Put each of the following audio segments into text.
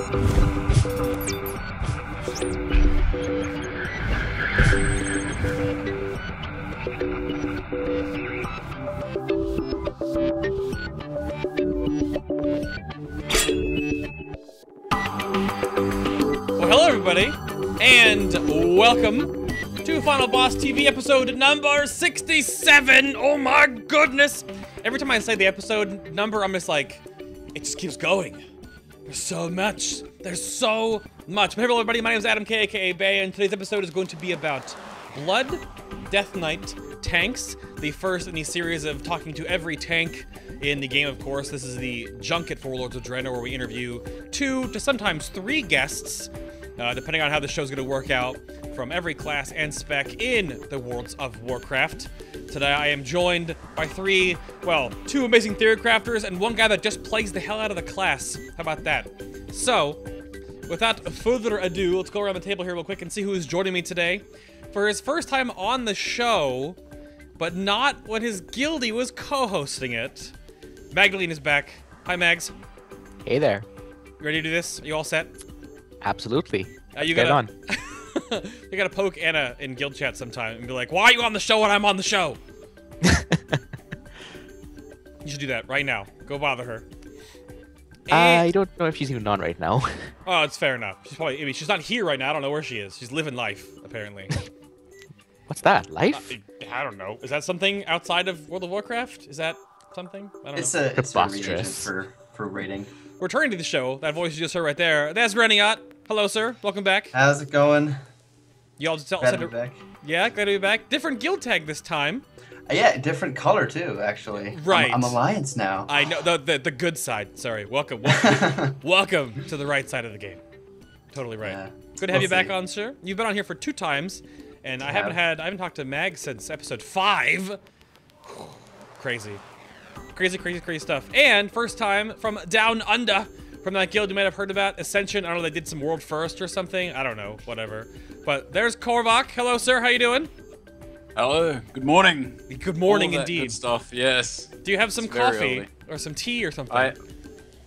Hello, everybody, and welcome to Final Boss TV episode number 67. Oh my goodness! Every time I say the episode number, I'm just like, it just keeps going. There's so much. There's so much. But hey, everybody, my name is Adam K, aka Bay, and today's episode is going to be about Blood, Death Knight, tanks. The first in the series of talking to every tank in the game, of course. This is the junket for Warlords of Draenor, where we interview 2 to sometimes 3 guests, depending on how the show's going to work out, from every class and spec in the Worlds of Warcraft. Today I am joined by 2 amazing theory crafters and 1 guy that just plays the hell out of the class. How about that? So, without further ado, let's go around the table here real quick and see who is joining me today. For his first time on the show, but not when his guildie was co-hosting it, Magdalena is back. Hi, Mags. Hey there. You ready to do this? Are you all set? Absolutely. You Get on. You gotta poke Anna in guild chat sometime and be like, why are you on the show when I'm on the show? You should do that right now. Go bother her. I don't know if she's even on right now. Oh, it's fair enough. She's probably, I mean, she's not here right now. I don't know where she is. She's living life, apparently. What's that? Life? I don't know. Is that something outside of World of Warcraft? Is that something? I don't know. It's a reagent for rating. Returning to the show, that voice you just heard right there. That's Reniat. Hello, sir. Welcome back. How's it going? You all just Glad to be back. Yeah, glad to be back. Different guild tag this time. Yeah, different color too, actually. Right. I'm Alliance now. I know the good side. Sorry. Welcome. Welcome to the right side of the game. Totally right. Yeah, Good to have you back on, sir. You've been on here for 2 times, and I haven't talked to Mag since episode 5. Crazy stuff. And first time from down under, from that guild you might have heard about, Ascension. I don't know, they did some world first or something. I don't know, whatever. But there's Korvak. Hello, sir. How you doing? Hello. Good morning. Good morning, all that indeed. Good stuff. Yes. Do you have some coffee or some tea or something?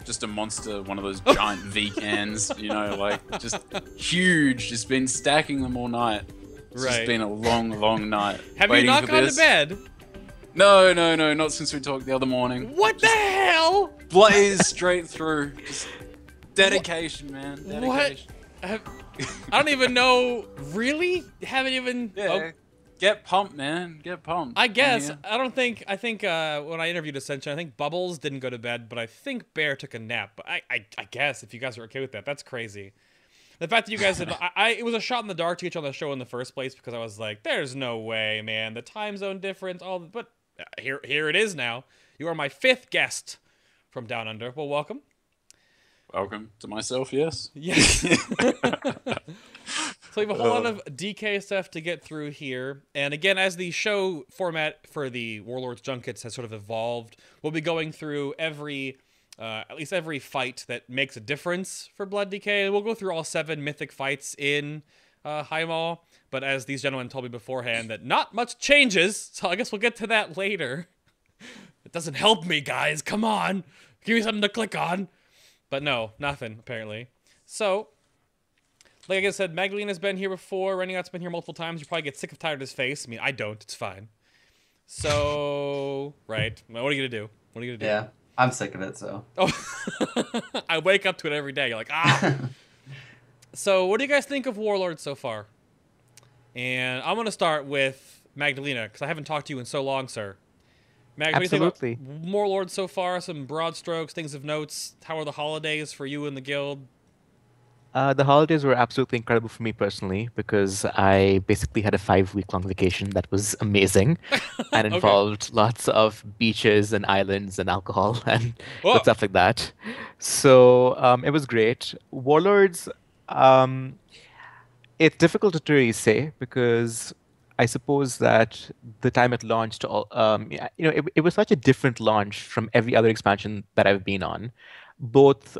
Just a monster, one of those giant V cans. You know, like just huge. Just been stacking them all night. It's just been a long night. Have you not gone to bed? No, not since we talked the other morning. What the hell? Blaze straight through. Just dedication, man. Dedication. What? I don't even know. Really? Haven't even. Yeah. Oh. Get pumped, man. Get pumped. I guess. I think when I interviewed Ascension, I think Bubbles didn't go to bed, but I think Bear took a nap. But I guess if you guys are okay with that, that's crazy. The fact that you guys did, it was a shot in the dark to get you on the show in the first place, because I was like, there's no way, man. The time zone difference, but here it is now. You are my 5th guest from Down Under. Well, welcome. Welcome to myself, yes. Yes. So we have a whole lot of DK stuff to get through here. And again, as the show format for the Warlords Junkets has sort of evolved, we'll be going through at least every fight that makes a difference for Blood DK. And we'll go through all 7 mythic fights in High Mall. But as these gentlemen told me beforehand, that not much changes. So I guess we'll get to that later. It doesn't help me, guys. Come on. Give me something to click on. But no, nothing, apparently. So, like I said, Magdalena's been here before. Reniat's been here multiple times. You probably get sick of tired of his face. I mean, I don't. It's fine. So, right. What are you going to do? What are you going to do? Yeah, I'm sick of it, so. Oh, I wake up to it every day. You're like, ah. So, what do you guys think of Warlords so far? And I'm going to start with Magdalena, because I haven't talked to you in so long, sir. Mag, Absolutely. what do you think about Warlords so far? Some broad strokes, things of notes. How are the holidays for you and the guild? The holidays were absolutely incredible for me personally, because I basically had a 5-week-long vacation that was amazing and involved lots of beaches and islands and alcohol and stuff like that. So it was great. Warlords, it's difficult to really say, because I suppose that the time it launched, it was such a different launch from every other expansion that I've been on, both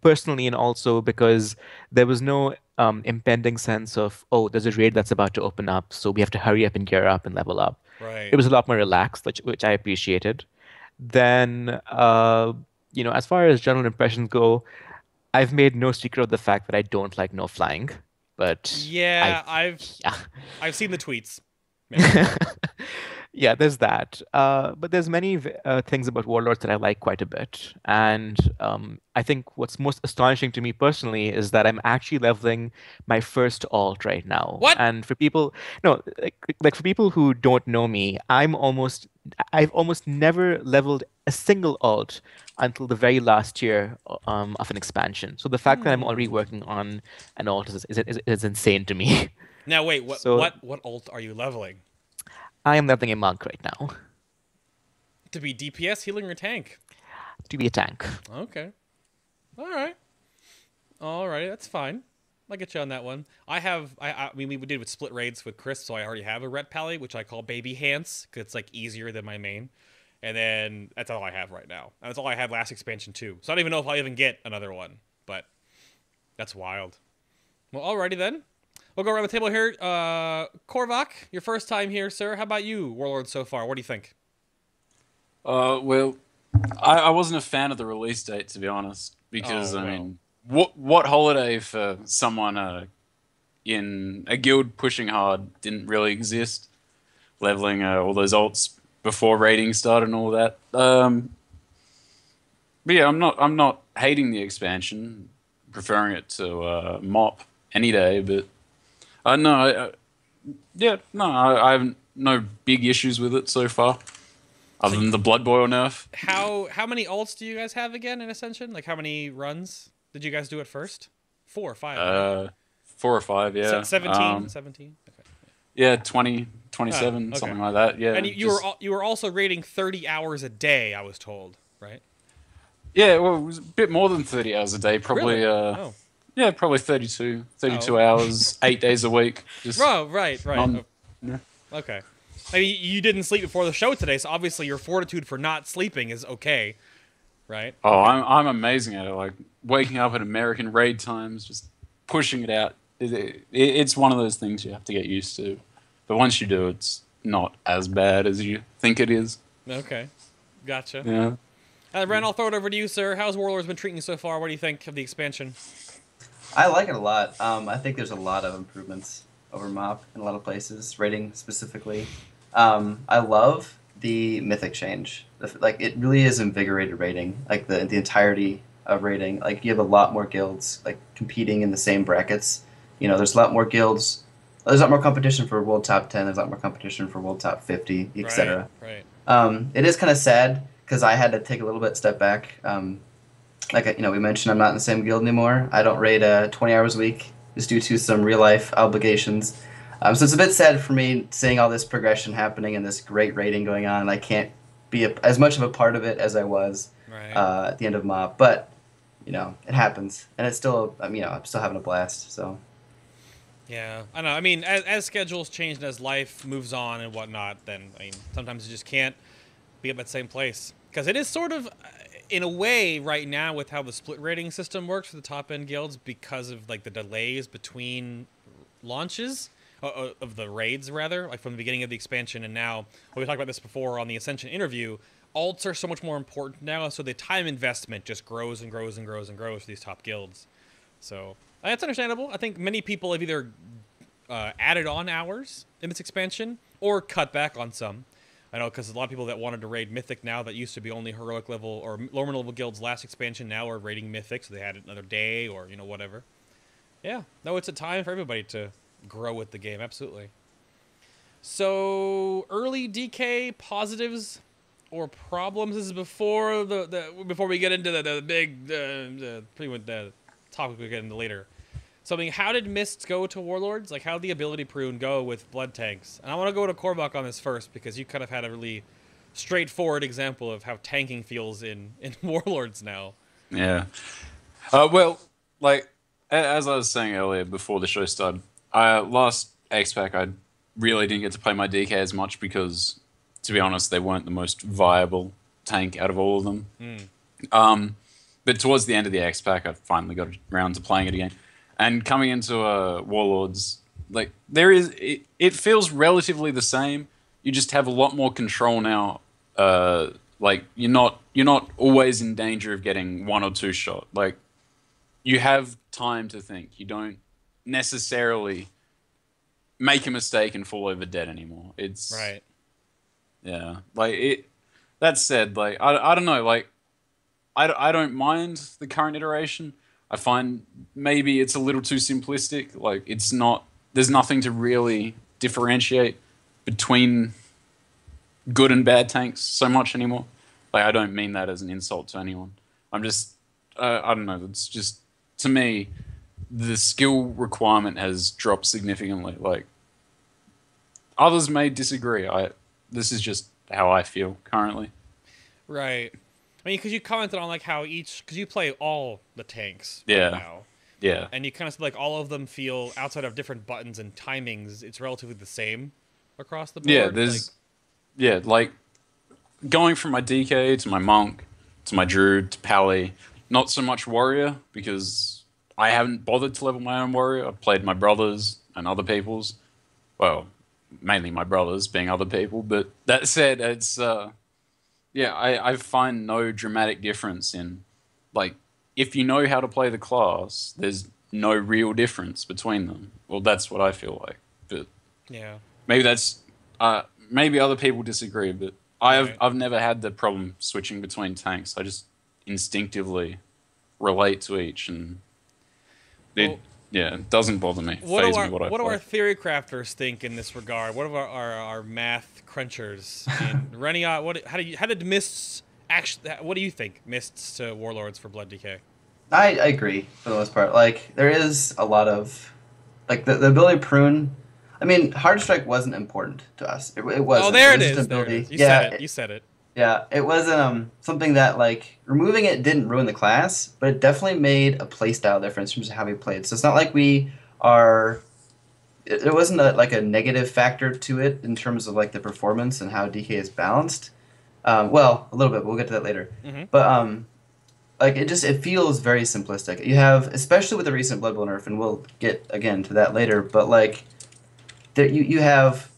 personally and also because there was no impending sense of, oh, there's a raid that's about to open up, so we have to hurry up and gear up and level up. Right. It was a lot more relaxed, which I appreciated. Then, as far as general impressions go, I've made no secret of the fact that I don't like no flying, but Yeah, yeah. I've seen the tweets. Yeah, there's that. But there's many things about Warlords that I like quite a bit. And I think what's most astonishing to me personally is that I'm actually leveling my first alt right now. What? And for people, no, like for people who don't know me, I've almost never leveled a single alt until the very last year of an expansion. So the fact that I'm already working on an alt is insane to me. Now wait, what ult are you leveling? I am leveling a monk right now. To be DPS, healing, or tank? To be a tank. Okay. Alright. Alright, that's fine. I'll get you on that one. I mean, we did with split raids with Chris, so I already have a ret pally, which I call Baby Hands, because it's like easier than my main. And then that's all I have right now. And that's all I had last expansion too. So I don't even know if I'll even get another one, but that's wild. Well, alrighty then. We'll go around the table here. Korvak, your first time here, sir. How about you, Warlords, so far? What do you think? Well, I wasn't a fan of the release date, to be honest, because I mean, what holiday for someone in a guild pushing hard didn't really exist, leveling all those alts before raiding started and all that. But yeah, I'm not hating the expansion, preferring it to MOP any day, but. I have no big issues with it so far, other than the Blood Boil nerf. How many ults do you guys have again in Ascension? Like, how many runs did you guys do at first? 4 or 5? Right? 4 or 5, yeah. 17? 17? Okay. Yeah, 20, 27, okay. something like that, yeah. And you were also raiding 30 hours a day, I was told, right? Yeah, well, it was a bit more than 30 hours a day, probably... Really? Yeah, probably 32 hours, 8 days a week. Just right. Yeah. Okay. I mean, you didn't sleep before the show today, so obviously your fortitude for not sleeping is okay, right? Oh, I'm amazing at it. Like, waking up at American raid times, just pushing it out. It's one of those things you have to get used to. But once you do, it's not as bad as you think it is. Okay. Gotcha. Yeah. Ren, I'll throw it over to you, sir. How's Warlords been treating you so far? What do you think of the expansion? I like it a lot. I think there's a lot of improvements over MOP in a lot of places, rating specifically. I love the mythic change. Like, it really is invigorated rating. Like, the entirety of rating. Like, you have a lot more guilds like competing in the same brackets. You know, there's a lot more guilds. There's a lot more competition for World Top 10. There's a lot more competition for World Top 50, etc. Right. It is kind of sad because I had to take a little bit step back. Like, we mentioned, I'm not in the same guild anymore. I don't raid 20 hours a week just due to some real-life obligations. So it's a bit sad for me seeing all this progression happening and this great raiding going on, and I can't be as much of a part of it as I was at the end of MOP. But, it happens. And it's still, I'm still having a blast, so... Yeah, I know. I mean, as schedules change and as life moves on and whatnot, then, sometimes you just can't be at that same place. Because it is sort of... in a way, right now, with how the split rating system works for the top-end guilds, because of, like, the delays between launches, of the raids, rather, like, from the beginning of the expansion and now, we talked about this before on the Ascension interview, alts are so much more important now, so the time investment just grows and grows and grows and grows for these top guilds. So, that's understandable. I think many people have either added on hours in this expansion, or cut back on some. I know, because a lot of people that wanted to raid Mythic now that used to be only heroic level or lower level guilds last expansion now are raiding Mythic, so they had another day or, whatever. Yeah, no, it's a time for everybody to grow with the game, absolutely. So, early DK positives or problems? This is before before we get into the big pretty much the topic we get into later. Something. How did Mists go to Warlords? Like, how did the ability prune go with blood tanks? And I want to go to Korvak on this first because you kind of had a really straightforward example of how tanking feels in Warlords now. Yeah. Well, like as I was saying earlier before the show started, last X-Pack I really didn't get to play my DK as much because, to be honest, they weren't the most viable tank out of all of them. But towards the end of the X-Pack, I finally got around to playing it again. And coming into Warlords, like it feels relatively the same. You just have a lot more control now. Like you're not always in danger of getting 1 or 2 shot. Like you have time to think. You don't necessarily make a mistake and fall over dead anymore. It's Right. Yeah, like it. That said, like I don't know, like I don't mind the current iteration. I find maybe it's a little too simplistic. Like it's not. There's nothing to really differentiate between good and bad tanks so much anymore. Like I don't mean that as an insult to anyone. I'm just I don't know. It's just to me the skill requirement has dropped significantly. Like others may disagree. This is just how I feel currently. Right. I mean, because you commented on like how because you play all the tanks Yeah. right now. Yeah. And you kind of said like all of them feel, outside of different buttons and timings, it's relatively the same across the board. Yeah, there's like going from my DK to my monk to my druid to pally, not so much warrior because I haven't bothered to level my own warrior. I've played my brothers and other people's. Well, mainly my brothers being other people, but that said, it's I find no dramatic difference in, like, if you know how to play the class, there's no real difference between them. Well, that's what I feel like. But yeah, maybe that's maybe other people disagree, but I've never had the problem switching between tanks. I just instinctively relate to each, and it doesn't bother me. What do play. our theory crafters think in this regard? What about our math crunchers? And Reniat, how did Mists actually? What do you think Mists to Warlords for Blood DK? I agree for the most part. Like there is a lot of like the ability to prune. I mean, hard strike wasn't important to us. It wasn't. Oh, there it was is. just an There it ability. is. You said it. You said it. Yeah, it wasn't something that like removing it didn't ruin the class, but it definitely made a playstyle difference in terms of how we played. So it's not like we are. It wasn't like a negative factor to it in terms of like the performance and how DK is balanced. Well, a little bit. But we'll get to that later. Mm-hmm. But like it feels very simplistic. You have, especially with the recent Blood Bowl nerf, and we'll get again to that later. But like, you have,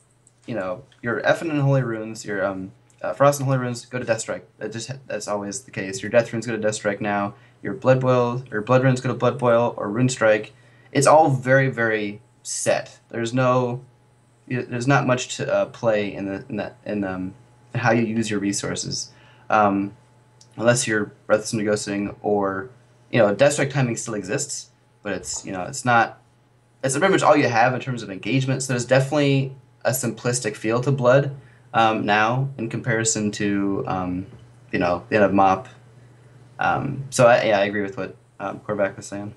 your Effin and Holy Runes, your Frost and Holy Runes go to Death Strike. That's always the case. Your Death Runes go to Death Strike now. Your Blood Boil or Blood Runes go to Blood Boil or Rune Strike. It's all very, very set. There's not much to play in how you use your resources, unless you're Breath of Some Negotiating or Death Strike timing still exists, but it's not. It's pretty much all you have in terms of engagement. So there's definitely a simplistic feel to Blood now in comparison to the end of MOP. So I agree with what Korvak was saying.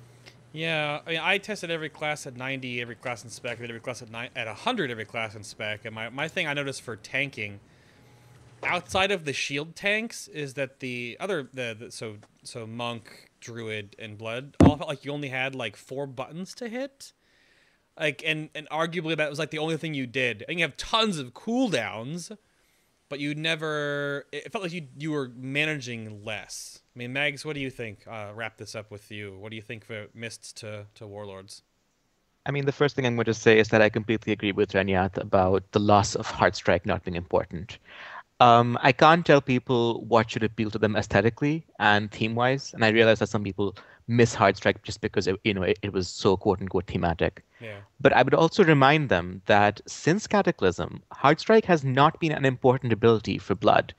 Yeah, I mean, I tested every class at 90, every class in spec, every class at 100, every class in spec, and my thing I noticed for tanking, outside of the shield tanks, is that the other so monk, druid, and blood all felt like you only had like 4 buttons to hit. Like and arguably that was like the only thing you did. And you have tons of cooldowns, but you never. It felt like you were managing less. I mean, Mags, what do you think? Wrap this up with you. What do you think for Mists to Warlords? I mean, the first thing I'm going to say is that I completely agree with Reniat about the loss of Hard Strike not being important. I can't tell people what should appeal to them aesthetically and theme-wise, and I realize that some people miss Hard Strike just because it was so quote-unquote thematic. Yeah. But I would also remind them that since Cataclysm, Hard Strike has not been an important ability for Blood.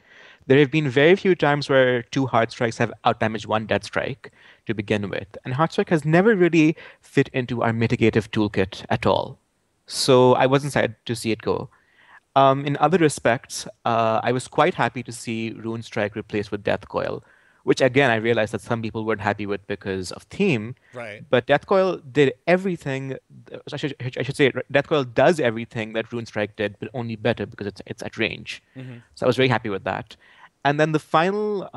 There have been very few times where 2 Hard Strikes have outdamaged 1 Dead Strike to begin with, and Hard Strike has never really fit into our mitigative toolkit at all. So I wasn't sad to see it go. In other respects, I was quite happy to see Rune Strike replaced with Death Coil, which again I realized that some people weren't happy with because of theme. Right. But Death Coil did everything. I should say Death Coil does everything that Rune Strike did, but only better because it's at range. Mm-hmm. So I was very happy with that. And then the final,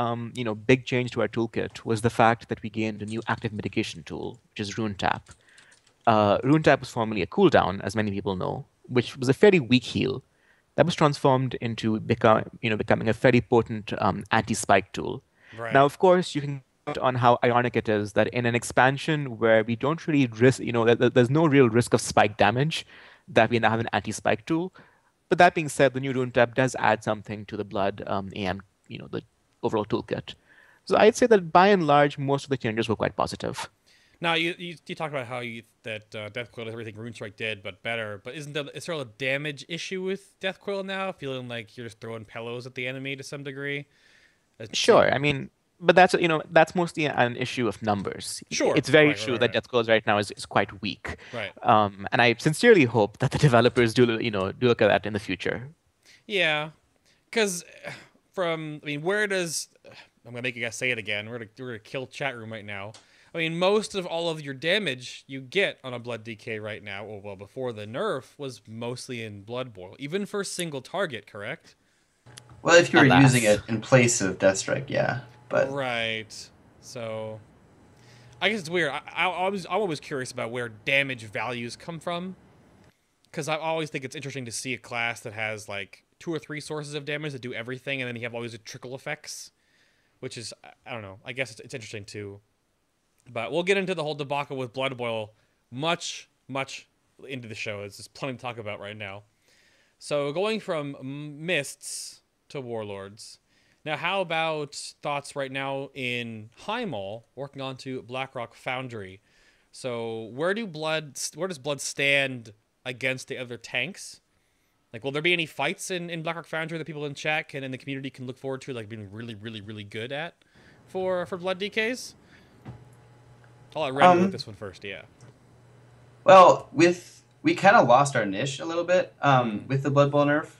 big change to our toolkit was the fact that we gained a new active mitigation tool, which is Rune Tap. Rune Tap was formerly a cooldown, as many people know, which was a fairly weak heal. That was transformed into becoming a very potent anti-spike tool. Right. Now, of course, you can comment on how ironic it is that in an expansion where we don't really risk, there's no real risk of spike damage, that we now have an anti-spike tool. But that being said, the new Rune Tab does add something to the Blood AM, the overall toolkit. So I'd say that by and large, most of the changes were quite positive. Now you talked about how that Deathcoil is everything Runestrike did, but better. But is there a damage issue with Deathcoil now? Feeling like you're just throwing pillows at the enemy to some degree? Sure. I mean, but that's mostly an issue of numbers. Sure. It's very Right, true right, that right. Death Clause right now is quite weak. Right. And I sincerely hope that the developers do look at that in the future. Yeah, because where does I'm gonna make you guys say it again. We're gonna kill chat room right now. I mean, most of all of your damage you get on a Blood DK right now, or well, before the nerf, was mostly in Blood Boil, even for single target, correct? Well, if you were Alas. using it in place of Deathstrike, yeah. But Right. So, I guess it's weird. I'm always curious about where damage values come from, because I always think it's interesting to see a class that has like 2 or 3 sources of damage that do everything, and then you have always the trickle effects, which is, I don't know. I guess it's interesting too. But we'll get into the whole debacle with Blood Boil much into the show. There's plenty to talk about right now. So going from Mists to Warlords. Now, how about thoughts right now in Heimel, working on to Blackrock Foundry? So where does Blood stand against the other tanks? Like, will there be any fights in Blackrock Foundry that people in chat and in the community can look forward to, like being really good at for Blood DKs? I'll let Ren look this one first. Yeah. well, we kind of lost our niche a little bit with the Blood Bowl nerf.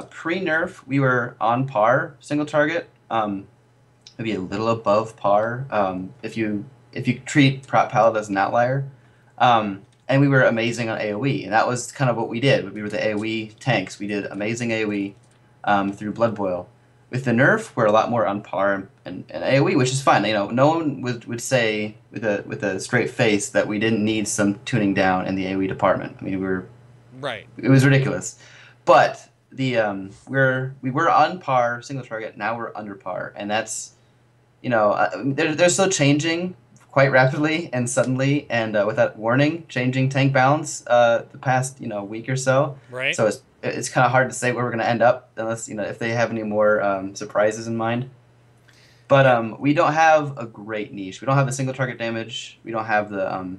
Pre-nerf, we were on par single target, maybe a little above par if you treat Prot Palette as an outlier. And we were amazing on AoE, and that was kind of what we did. We were the AoE tanks. We did amazing AoE through Blood Boil. With the nerf, we're a lot more on par and AoE, which is fine. You know, no one would say with a straight face that we didn't need some tuning down in the AoE department. I mean, it was ridiculous. But the we were on par single target. Now we're under par, and that's they're still changing quite rapidly and suddenly and without warning, changing tank balance the past week or so. Right. So it's kind of hard to say where we're going to end up unless if they have any more surprises in mind. But we don't have a great niche. We don't have the single target damage. We don't have the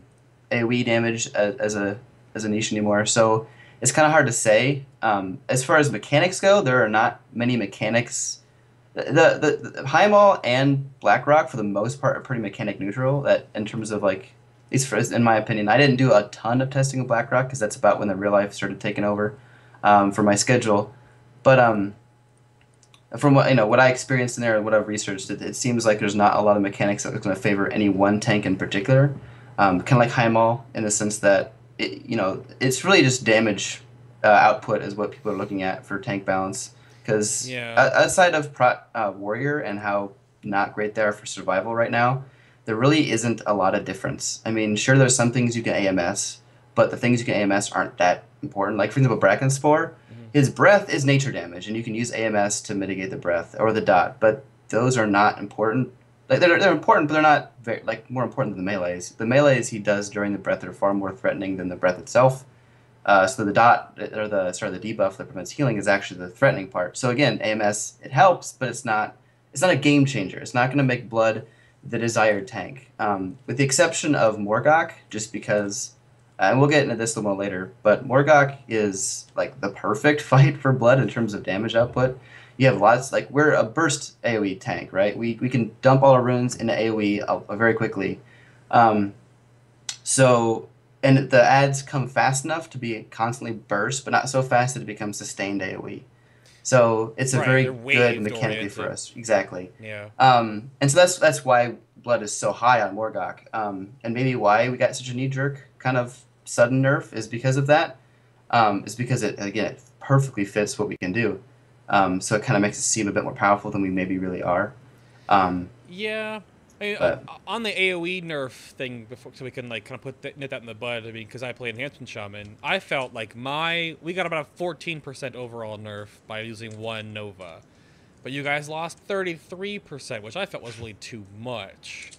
AoE damage as a niche anymore. So it's kind of hard to say. As far as mechanics go, there are not many mechanics. The Heimel and Blackrock, for the most part, are pretty mechanic neutral. That in terms of at least in my opinion, I didn't do a ton of testing of Blackrock because that's about when the real life started taking over for my schedule. But from what I experienced in there and what I've researched, it seems like there's not a lot of mechanics that are going to favor any one tank in particular. Kind of like Heimel in the sense that it's really just damage output is what people are looking at for tank balance. Because outside of Warrior and how not great they are for survival right now, there really isn't a lot of difference. I mean, sure, there's some things you can AMS, but the things you can AMS aren't that important. Like, for example, Brackenspore, his breath is nature damage, and you can use AMS to mitigate the breath, or the dot, but those are not important. Like, they're important, but they're not very, more important than the melees. The melees he does during the breath are far more threatening than the breath itself. So the dot, or the debuff that prevents healing is actually the threatening part. So again, AMS, it helps, but it's not a game changer. It's not going to make Blood the desired tank. With the exception of Morgok, just because, and we'll get into this a little more later, but Morgok is the perfect fight for Blood in terms of damage output. You have lots, we're a burst AoE tank, right? We can dump all our runes into AoE very quickly. And the ads come fast enough to be constantly burst, but not so fast that it becomes sustained AoE. So it's a very good mechanically for us. Exactly. Yeah. And so that's why Blood is so high on Morgok. And maybe why we got such a knee-jerk kind of sudden nerf is because of that. Is because it perfectly fits what we can do. So it kind of makes us seem a bit more powerful than we maybe really are. Yeah. I mean, on the AoE nerf thing, so we can nip that in the bud. I mean, because I play Enhancement Shaman, I felt like we got about a 14% overall nerf by using one Nova, but you guys lost 33%, which I felt was really too much.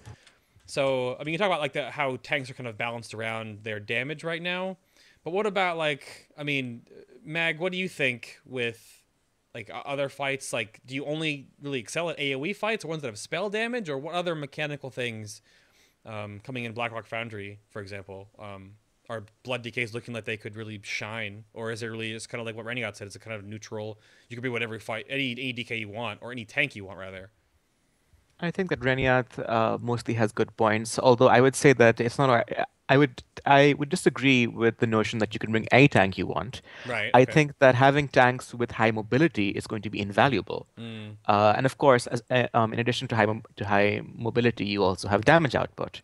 So I mean, you talk about how tanks are kind of balanced around their damage right now, but what about I mean, Mag, what do you think with other fights? Do you only really excel at AoE fights, or ones that have spell damage, or what other mechanical things coming in Blackrock Foundry, for example? Are Blood DKs looking like they could really shine, or is it really just kind of like what Reniat said? It's a kind of neutral. You could be whatever fight, any DK you want, or any tank you want, rather. I think that Reniat mostly has good points, although I would say that it's not. I would disagree with the notion that you can bring any tank you want. Right. I Okay. think that having tanks with high mobility is going to be invaluable. And of course, in addition to high mobility, you also have damage output.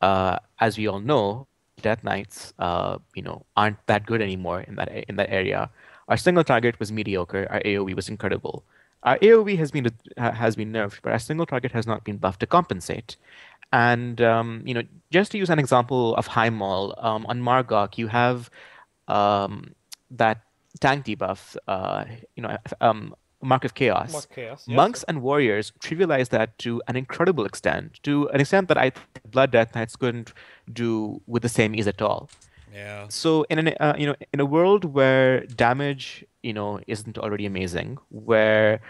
As we all know, Death Knights, aren't that good anymore in that area. Our single target was mediocre. Our AOE was incredible. Our AOE has been nerfed, but our single target has not been buffed to compensate. And just to use an example of high maul, on Margok, you have that tank debuff, Mark of Chaos. Mark of Chaos, yes. Monks and warriors trivialize that to an incredible extent, that I think Blood Death Knights couldn't do with the same ease at all. Yeah. So in a world where damage isn't already amazing, where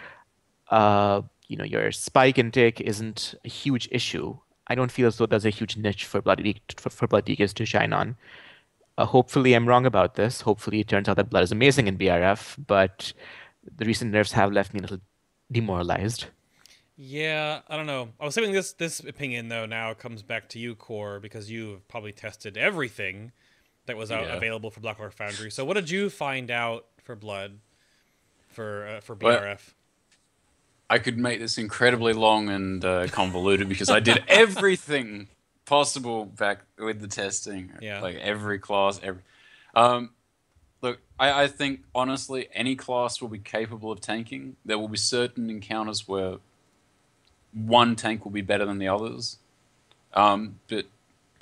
your spike intake isn't a huge issue, I don't feel as though there's a huge niche for Blood DKs to shine on. Hopefully I'm wrong about this. Hopefully it turns out that Blood is amazing in BRF, but the recent nerfs have left me a little demoralized. Yeah, I don't know. I was saying this opinion though now comes back to you, Core, because you've probably tested everything that was available for Blackrock Foundry. So what did you find out for Blood for BRF? I could make this incredibly long and convoluted because I did everything possible back with the testing. Yeah. Like every class, look, I think honestly any class will be capable of tanking. There will be certain encounters where one tank will be better than the others. But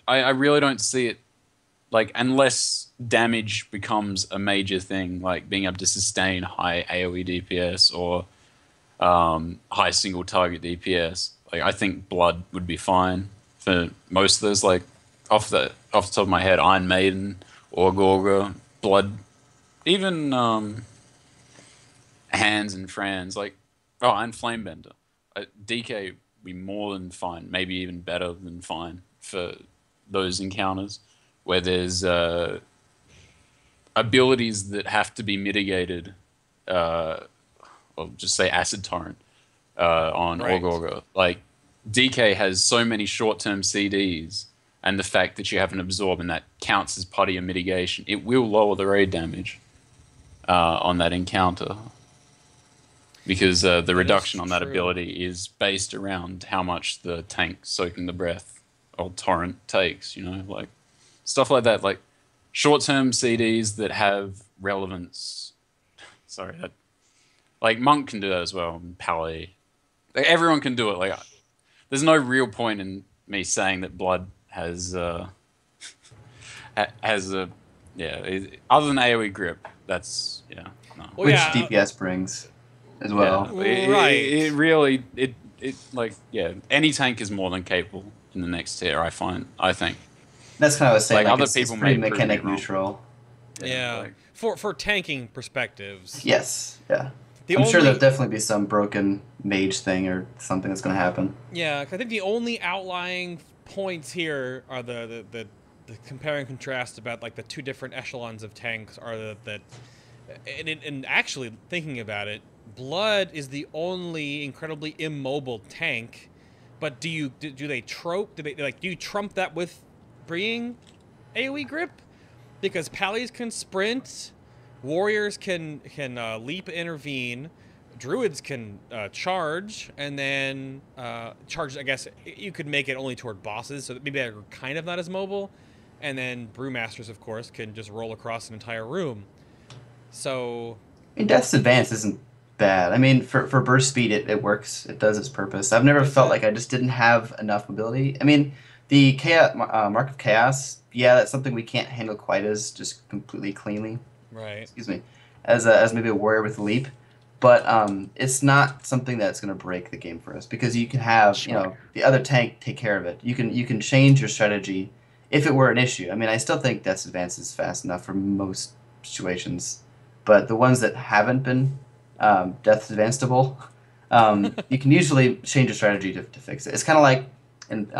I really don't see it, like, unless damage becomes a major thing, like being able to sustain high AoE DPS or high single target DPS. Like, I think Blood would be fine for most of those. Like, off the top of my head, Iron Maiden, Orgorga, Blood, even Hands and Franz, like, and Flamebender. DK would be more than fine, maybe even better than fine for those encounters where there's abilities that have to be mitigated, or just say Acid Torrent on Orgorga. Like, DK has so many short-term CDs, and the fact that you have an Absorb and that counts as part of your mitigation, it will lower the raid damage on that encounter. Because the reduction on that ability is based around how much the tank soaking the breath or torrent takes, like stuff like that. Like short-term CDs that have relevance. Sorry, like Monk can do that as well, and Palais. Like, everyone can do it. Like, there's no real point in me saying that Blood has other than AoE grip. That's no. Well, Which DPS brings as well. Yeah. It really like any tank is more than capable in the next tier. I think That's kind of what I was saying. Like, other it's people pretty may prove me mechanic wrong. neutral. Yeah. Like, For tanking perspectives. Yes, yeah. The I'm sure only- there'll definitely be some broken mage thing or something that's going to happen. Yeah, I think the only outlying points here are the compare and contrast about like the two different echelons of tanks are and actually thinking about it, Blood is the only incredibly immobile tank, but do you trump that with bringing AoE grip? Because Pallies can sprint, warriors can leap, intervene, druids can charge, and then charge. I guess you could make it only toward bosses, so that maybe they're kind of not as mobile. And then brewmasters, of course, can just roll across an entire room. So, I mean, Death's Advance isn't bad. I mean, for burst speed, it works. It does its purpose. I've never felt like I just didn't have enough mobility. I mean, the Mark of Chaos, yeah, that's something we can't handle quite as just completely cleanly. right. Excuse me, as maybe a warrior with leap, but it's not something that's going to break the game for us because you can have the other tank take care of it. You can change your strategy if it were an issue. I mean, I still think Death's Advance is fast enough for most situations, but the ones that haven't been Death's Advancedable, you can usually change your strategy to fix it. It's kind of like in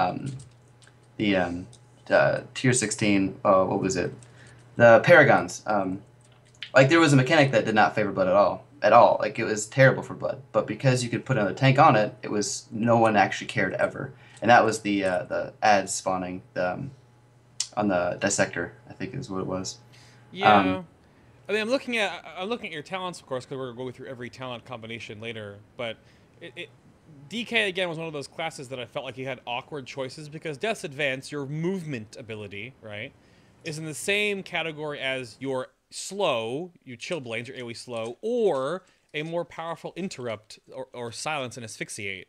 the tier 16. What was it? The Paragons. Like there was a mechanic that did not favor blood at all. At all. Like it was terrible for blood. But because you could put another tank on it, it was no one actually cared ever. And that was the ads spawning on the dissector, I think is what it was. Yeah. I mean, I'm looking at your talents, of course, because we're going through every talent combination later. But DK again was one of those classes that I felt like you had awkward choices because Death's Advance, your movement ability, right, is in the same category as your slow, your chill blades, your AoE slow, or a more powerful interrupt or silence and asphyxiate.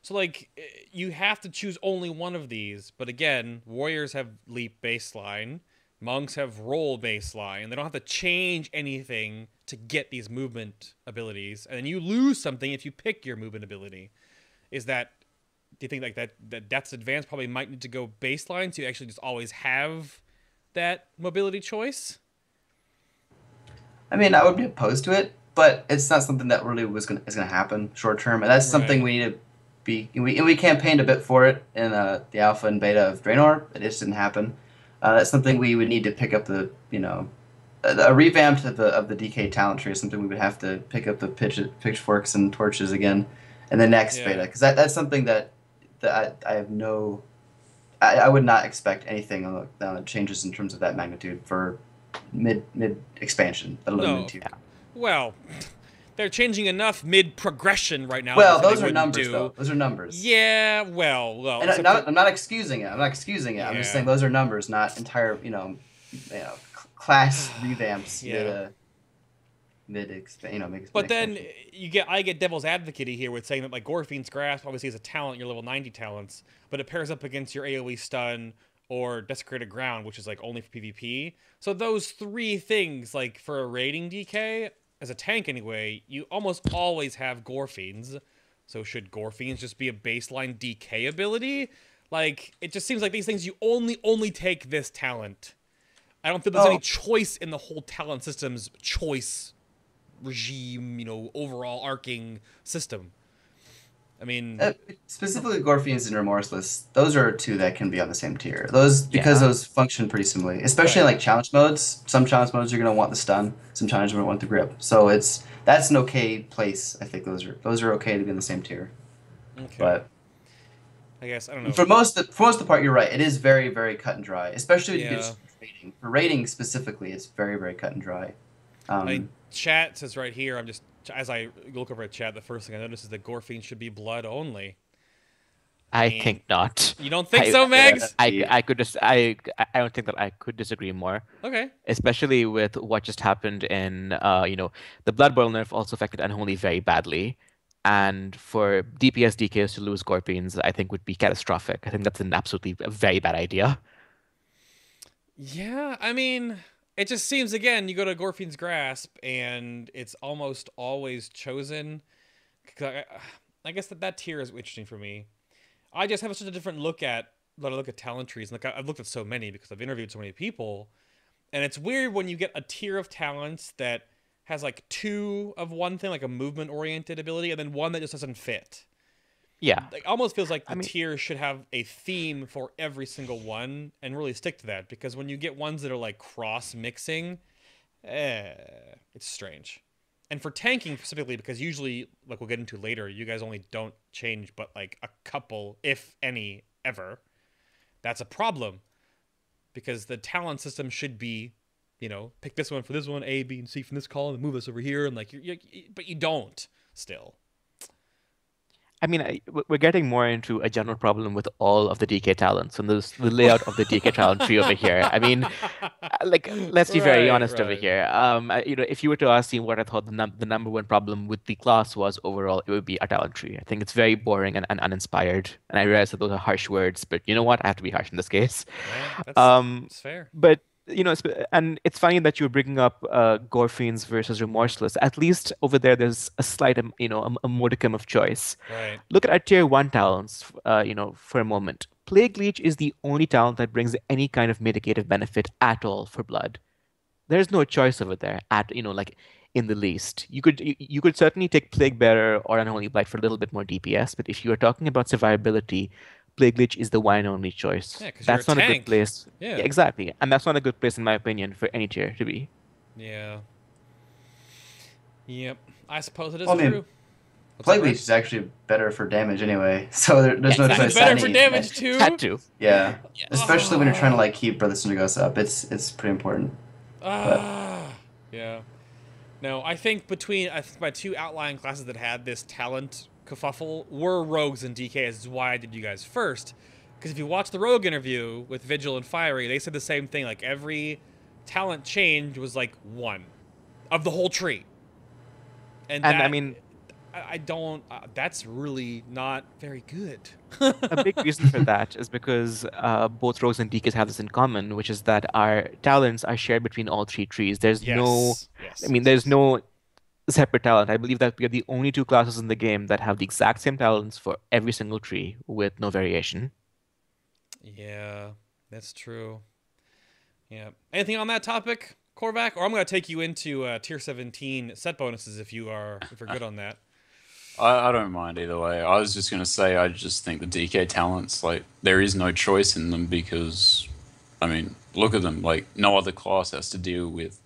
So like you have to choose only one of these. But again, warriors have leap baseline. Monks have roll baseline. They don't have to change anything to get these movement abilities. And then you lose something if you pick your movement ability. Do you think like that Death's Advance probably might need to go baseline so you actually just always have that mobility choice? I mean, I would be opposed to it, but it's not something that really is gonna happen short term. And that's something we need to be. We campaigned a bit for it in the alpha and beta of Draenor. It just didn't happen. That's something we would need to pick up a revamp of the DK talent tree is something we would have to pick up the pitchforks and torches again in the next beta, because that's something that I have no. I would not expect anything on the changes in terms of that magnitude for mid expansion, let alone mid tier. Well, they're changing enough mid progression right now. Well, those are numbers, though. Those are numbers. Yeah, well. And I'm not excusing it. I'm just saying those are numbers, not entire, class revamps. But then I get devil's advocate here with saying that like Gorfine's Grasp obviously is a talent, your level 90 talents, but it pairs up against your AoE stun or Desecrated Ground, which is like only for PvP. So those three things, like for a raiding DK, as a tank anyway, you almost always have Gorfiends. So should Gorfiends just be a baseline DK ability? Like, it just seems like these things you only take this talent. I don't feel there's any choice in the whole talent system's choice regime, overall arcing system. I mean, specifically Gorfians and Remorseless, those are two that can be on the same tier. Those function pretty similarly, especially in like challenge modes. Some challenge modes you're gonna want the stun, some challenge modes want the grip. So that's an okay place. I think those are okay to be in the same tier. Okay. But I guess I don't know. For most of the part, you're right. It is very, very cut and dry, especially when you get rating. For rating specifically, it's very, very cut and dry. Chat says right here, as I look over at chat, the first thing I notice is that Gorfine should be blood only. I think not. You don't think so, Megs? I don't think that I could disagree more. Okay. Especially with what just happened in the Blood Boil nerf also affected Unholy very badly. And for DPS DKs to lose Gorpines, I think would be catastrophic. I think that's an absolutely very bad idea. Yeah, I mean, it just seems, again, you go to Gorfine's Grasp, and it's almost always chosen. I guess that tier is interesting for me. I just have such a different look at talent trees. Like, I've looked at so many because I've interviewed so many people. And it's weird when you get a tier of talents that has like two of one thing, like a movement-oriented ability, and then one that just doesn't fit. Yeah. It almost feels like the tier should have a theme for every single one and really stick to that, because when you get ones that are like cross-mixing, it's strange. And for tanking specifically, because usually, like we'll get into later, you guys only don't change but like a couple, if any, ever. That's a problem, because the talent system should be, pick this one for this one, A, B, and C from this column, and move us over here, and like, but you don't still. I mean, we're getting more into a general problem with all of the DK talents and the layout of the DK talent tree over here. I mean, like, let's be very honest over here. If you were to ask me what I thought the number one problem with the class was overall, it would be a talent tree. I think it's very boring and uninspired. And I realize that those are harsh words, but you know what? I have to be harsh in this case. Yeah, that's fair. But and it's funny that you're bringing up Gorfiends versus Remorseless. At least over there's a slight, a modicum of choice. Right. Look at our tier 1 talents, for a moment. Plague Leech is the only talent that brings any kind of mitigative benefit at all for blood. There's no choice over there like in the least. You could certainly take Plague Bearer or Unholy Blight for a little bit more DPS, but if you are talking about survivability, Plague Lich is the one and only choice. Yeah, 'cause That's you're a not a tank. good place. Yeah. Exactly. And that's not a good place, in my opinion, for any tier to be. Yeah. Yep. I suppose it is Well, I mean, true. What's Plague up, Leech Brad? is actually better for damage anyway, so there's no Exactly. choice. It's better that for need- damage too. Had to. Yeah, Yeah. especially when you're trying to like keep Brother Syndergos up. It's pretty important. Yeah. No, I think my two outlying classes that had this talent kerfuffle were rogues and DKs. This is why I did you guys first. Because if you watch the rogue interview with Vigil and Fiery, they said the same thing. Like, every talent change was like one of the whole tree. And that, I mean, I don't. That's really not very good. a big reason for that is because both rogues and DKs have this in common, which is that our talents are shared between all three trees. There's Yes. there's no separate talent. I believe that we are the only two classes in the game that have the exact same talents for every single tree with no variation. Yeah, that's true. Yeah. Anything on that topic, Korvak? Or I'm going to take you into tier 17 set bonuses if you're good on that. I don't mind either way. I was just going to say, I just think the DK talents, like, there is no choice in them because, I mean, look at them. Like, no other class has to deal with,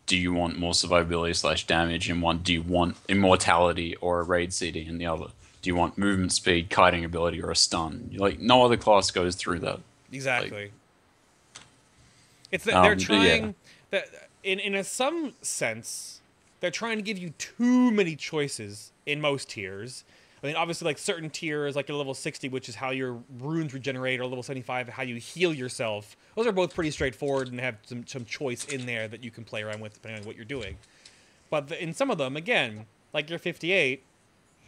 do you want more survivability / damage in one? Do you want immortality or a raid CD in the other? Do you want movement speed, kiting ability, or a stun? Like, no other class goes through that. Exactly. Like, It's that they're trying... yeah. That in some sense, they're trying to give you too many choices in most tiers. I mean, obviously, like, certain tiers, like your level 60, which is how your runes regenerate, or level 75, how you heal yourself. Those are both pretty straightforward and have some choice in there that you can play around with depending on what you're doing. But in some of them, again, like your 58,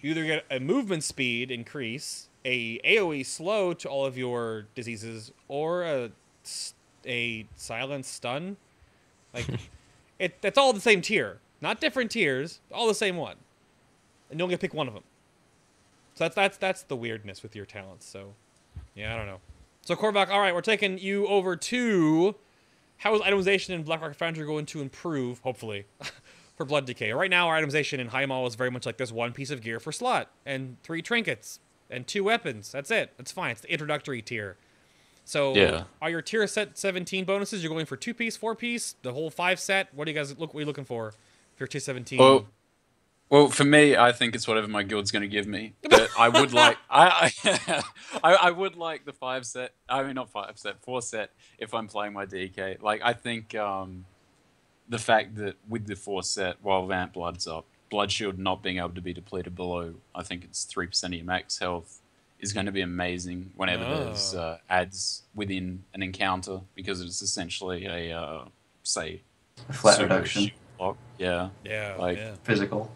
you either get a movement speed increase, a AoE slow to all of your diseases, or a silent stun. Like, that's all the same tier. Not different tiers, all the same one. And you only get to pick one of them. So that's the weirdness with your talents. So, yeah, I don't know. So, Korvak, all right, we're taking you over to how is itemization in Blackrock Foundry going to improve, hopefully, for Blood DK. Right now, our itemization in Highmaul is very much like this: one piece of gear for slot, and 3 trinkets, and 2 weapons. That's it. That's fine. It's the introductory tier. So, Yeah. Are your tier set 17 bonuses? You're going for 2-piece, 4-piece, the whole 5 set? What are you looking for your tier 17? Well, for me, I think it's whatever my guild's going to give me. But I would like, I would like the 5 set. I mean, not 5 set, 4 set. If I'm playing my DK, like, I think the fact that with the 4 set, while Vamp Blood's up, Blood Shield not being able to be depleted below, I think it's 3% of your max health, is going to be amazing whenever there's ads within an encounter, because it's essentially a say A flat super reduction, shield block. Yeah, Yeah. physical.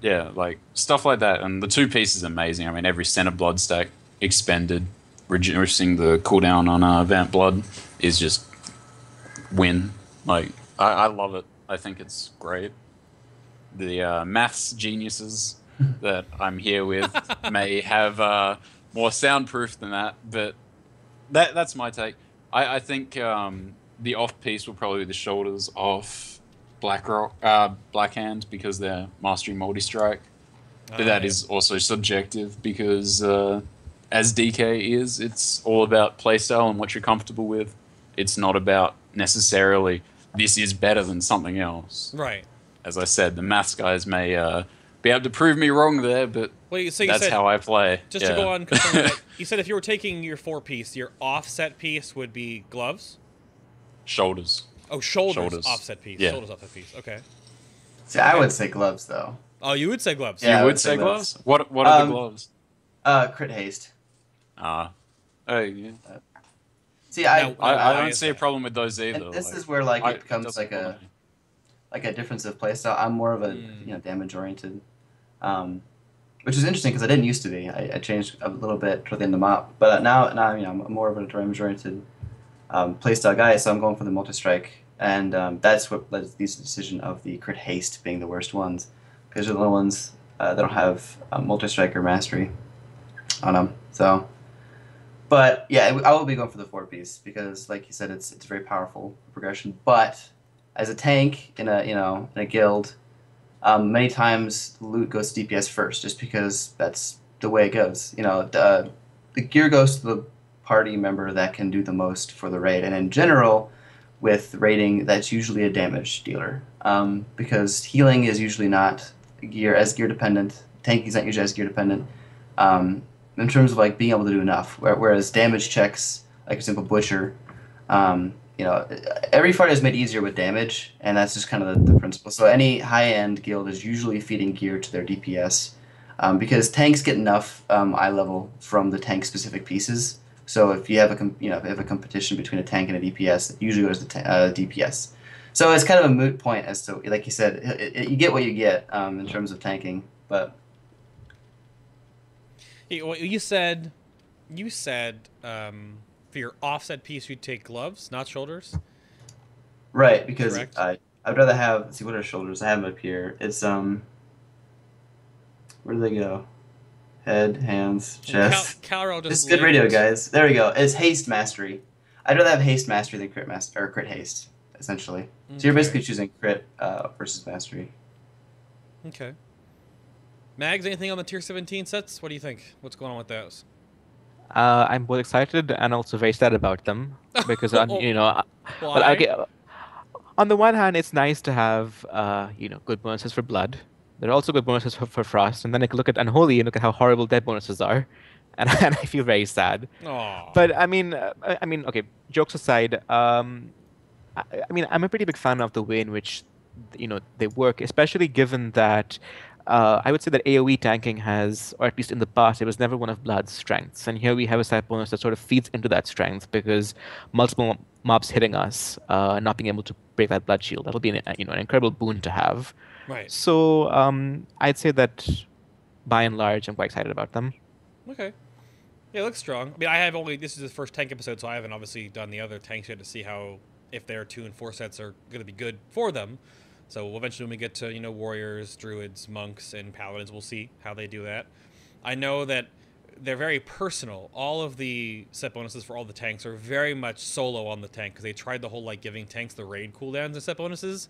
yeah, like stuff like that. And the 2 piece is amazing. I mean, every center blood stack expended, reducing the cooldown on Vamp Blood is just win. Like, I love it. I think it's great. The maths geniuses that I'm here with may have more soundproof than that, but that's my take. I think the off piece will probably be the shoulders of Blackrock, Blackhand, because they're mastering multi-strike. But that is also subjective because as DK is, it's all about playstyle and what you're comfortable with. It's not about necessarily this is better than something else. Right. As I said, the maths guys may be able to prove me wrong there, but that's how I play. Just to go on, confirm that, you said if you were taking your 4-piece, your offset piece would be gloves? Shoulders. Oh, shoulders. Offset piece. Yeah. Shoulders offset piece. Okay. See, I would say gloves though. Oh, you would say gloves. Yeah, I You would would say say gloves. gloves? What are the gloves? Crit haste. Oh, yeah. See, I why don't is see a that? problem with those either. and this like, is where like I- it becomes doesn't like bother a me. difference of playstyle. I'm more of a damage oriented, which is interesting because I didn't used to be. I changed a little bit toward the end of MOP, but now I'm more of a damage oriented playstyle guy. So I'm going for the multi strike, and that's what led to the decision of the crit haste being the worst ones, because they're the ones that don't have multi strike or mastery on them. So. But yeah, I will be going for the 4-piece because, like you said, it's very powerful progression. But as a tank in a guild, many times loot goes to DPS first, just because that's the way it goes. the gear goes to the party member that can do the most for the raid, and in general, with raiding, that's usually a damage dealer, because healing is usually not gear dependent. Tanking is not usually as gear dependent. In terms of like being able to do enough, whereas damage checks, like for example Butcher, every fight is made easier with damage, and that's just kind of the principle. So any high-end guild is usually feeding gear to their DPS, because tanks get enough eye level from the tank-specific pieces. So if you have a competition between a tank and a DPS, it usually goes to DPS. So it's kind of a moot point as to, like you said, you get what you get in terms of tanking, but. You said for your offset piece you'd take gloves, not shoulders. Right, because Correct. I'd rather have. Let's see, what are shoulders? I have them up here. It's where do they go? Head, hands, chest. This is good radio, guys. There we go. It's haste mastery. I'd rather have haste mastery than crit mastery or crit haste, essentially. Okay. So you're basically choosing crit versus mastery. Okay. Mags, anything on the tier 17 sets? What do you think? What's going on with those? I'm both excited and also very sad about them because Why? On the one hand, it's nice to have good bonuses for blood. There are also good bonuses for frost, and then I can look at unholy and look at how horrible dead bonuses are, and I feel very sad. Aww. But I mean, okay. Jokes aside, I'm a pretty big fan of the way in which they work, especially given that. I would say that AoE tanking has, or at least in the past, it was never one of Blood's strengths. And here we have a side bonus that sort of feeds into that strength because multiple mobs hitting us, not being able to break that Blood shield, that'll be an incredible boon to have. Right. So I'd say that by and large, I'm quite excited about them. Okay. Yeah, it looks strong. I mean, this is the first tank episode, so I haven't obviously done the other tanks yet to see if their 2 and 4 sets are going to be good for them. So eventually when we get to, warriors, druids, monks, and paladins, we'll see how they do that. I know that they're very personal. All of the set bonuses for all the tanks are very much solo on the tank, because they tried the whole, giving tanks the raid cooldowns and set bonuses.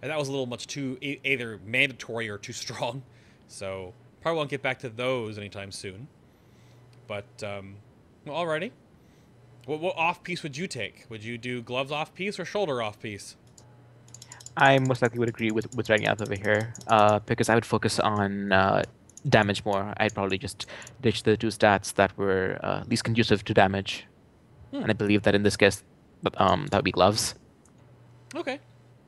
And that was a little much too either mandatory or too strong. So probably won't get back to those anytime soon. But, alrighty. What off-piece would you take? Would you do gloves off-piece or shoulder off-piece? I most likely would agree with Reniat over here, because I would focus on damage more. I'd probably just ditch the 2 stats that were least conducive to damage. And I believe that in this case, that would be gloves. Okay.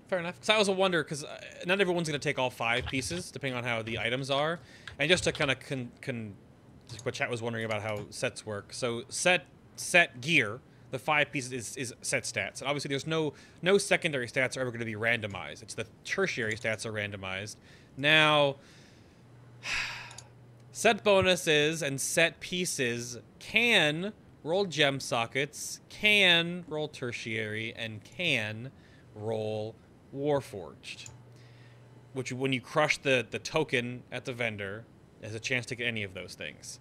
Fair enough. Because I was a wonder, because not everyone's going to take all 5 pieces, depending on how the items are. And just to kind of what chat was wondering about how sets work. So set gear, the 5 pieces is set stats. And obviously there's no secondary stats are ever going to be randomized. It's the tertiary stats are randomized. Now, set bonuses and set pieces can roll gem sockets, can roll tertiary, and can roll Warforged. Which, when you crush the token at the vendor, has a chance to get any of those things.